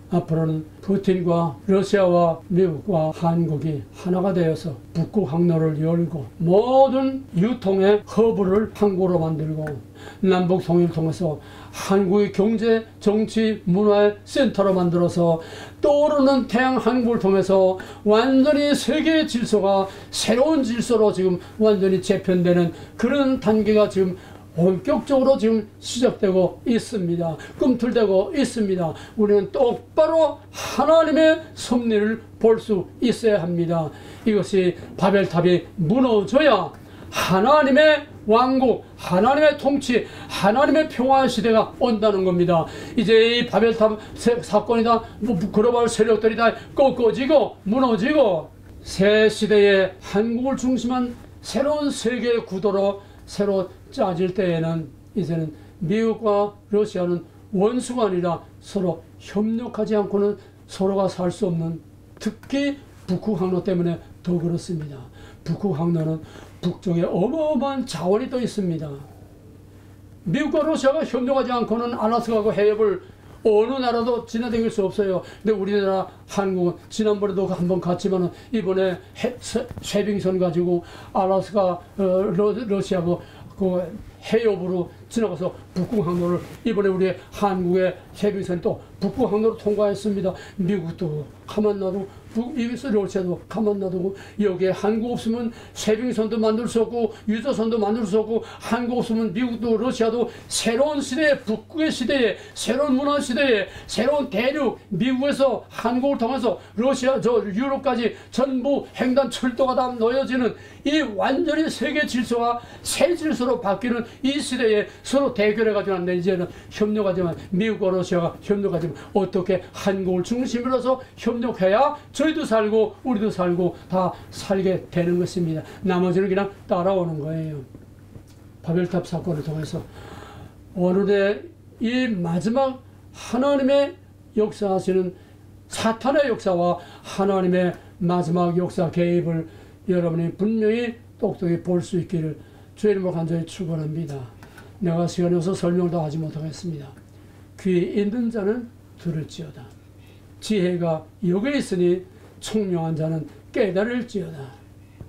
Speaker 1: 앞으로는 푸틴과 러시아와 미국과 한국이 하나가 되어서 북극 항로를 열고 모든 유통의 허브를 한국으로 만들고 남북 통일을 통해서 한국의 경제, 정치, 문화의 센터로 만들어서 떠오르는 태양 한국을 통해서 완전히 세계의 질서가 새로운 질서로 지금 완전히 재편되는 그런 단계가 지금 본격적으로 지금 시작되고 있습니다. 꿈틀대고 있습니다. 우리는 똑바로 하나님의 섭리를 볼 수 있어야 합니다. 이것이 바벨탑이 무너져야 하나님의 왕국, 하나님의 통치, 하나님의 평화의 시대가 온다는 겁니다. 이제 이 바벨탑 사건이 다 글로벌 세력들이 다 꺾어지고 무너지고 새 시대의 한국을 중심한 새로운 세계의 구도로 새로 짜질 때에는 이제는 미국과 러시아는 원수가 아니라 서로 협력하지 않고는 서로가 살 수 없는, 특히 북극 항로 때문에 더 그렇습니다. 북극 항로는 북쪽에 어마어마한 자원이 또 있습니다. 미국과 러시아가 협력하지 않고는 알라스카하고 해협을 어느 나라도 지나다닐 수 없어요. 근데 우리나라, 한국은 지난번에도 한번 갔지만은 이번에 쇄빙선 가지고 알라스카 러시아하고 그 해협으로 지나가서 북극 항로를, 이번에 우리 한국의 쇄빙선이 또 북극 항로를 통과했습니다. 미국도 가만 놔두고 이기서 러시아도 가만 놔두고, 여기에 한국 없으면 쇄빙선도 만들 수 없고 유조선도 만들 수 없고, 한국 없으면 미국도 러시아도 새로운 시대에, 북극의 시대에, 새로운 문화 시대에, 새로운 대륙, 미국에서 한국을 통해서 러시아 유럽까지 전부 횡단 철도가 다 놓여지는 이 완전히 세계 질서가 새 질서로 바뀌는 이 시대에 서로 대결해가지고 안 돼. 이제는 협력하지만, 미국과 러시아가 협력하지만 어떻게 한국을 중심으로 해서 협력해야 저희도 살고 우리도 살고 다 살게 되는 것입니다. 나머지는 그냥 따라오는 거예요. 바벨탑 사건을 통해서 오늘의 이 마지막 하나님의 역사하시는 사탄의 역사와 하나님의 마지막 역사 개입을 여러분이 분명히 똑똑히 볼 수 있기를 주의 이름으로 간절히 축원합니다. 내가 시간이 없어 설명을 다 하지 못하겠습니다. 귀 있는 자는 들을지어다. 지혜가 여기 있으니 총명한 자는 깨달을지어다.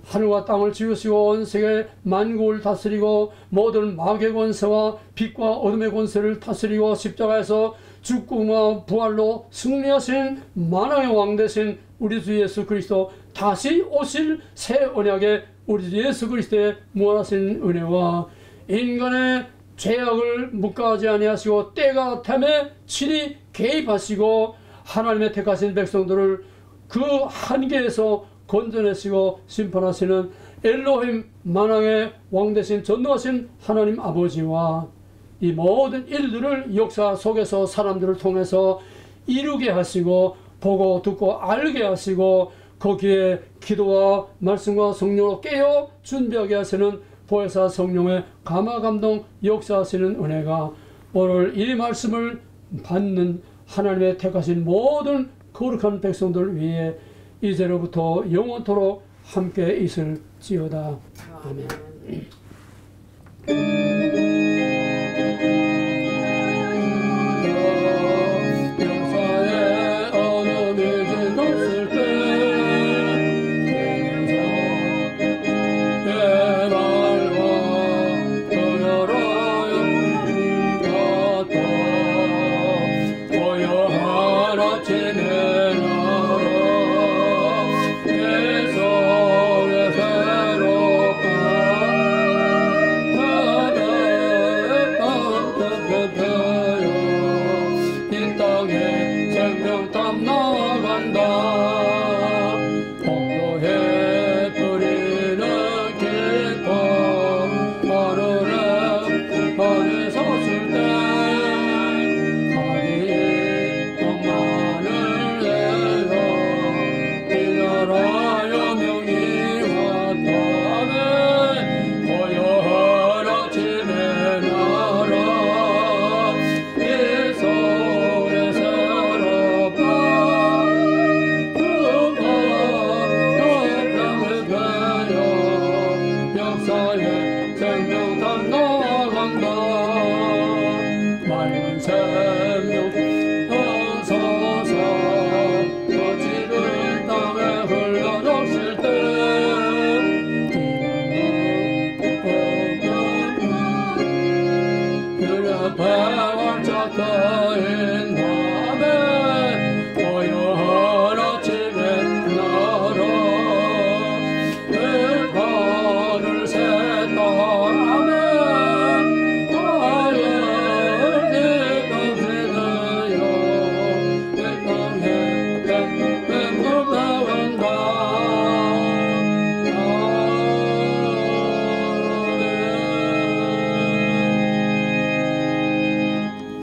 Speaker 1: 하늘과 땅을 지으시고 온 세계 만국을 다스리고 모든 마귀의 권세와 빛과 어둠의 권세를 다스리고 십자가에서 죽음과 부활로 승리하신 만왕의 왕 되신 우리 주 예수 그리스도, 다시 오실 새 언약의 우리 주 예수 그리스도의 무한하신 은혜와 인간의 죄악을 묵과하지 아니하시고 때가 됨에 친히 개입하시고 하나님의 택하신 백성들을 그 한계에서 건져내시고 심판하시는 엘로힘 만왕의 왕 되신 전능하신 하나님 아버지와 이 모든 일들을 역사 속에서 사람들을 통해서 이루게 하시고 보고 듣고 알게 하시고 거기에 기도와 말씀과 성령으로 깨어 준비하게 하시는 보혜사 성령의 감화감동 역사하시는 은혜가 오늘 이 말씀을 받는 하나님의 택하신 모든 거룩한 백성들 위에 이제로부터 영원토록 함께 있을지어다. 아멘.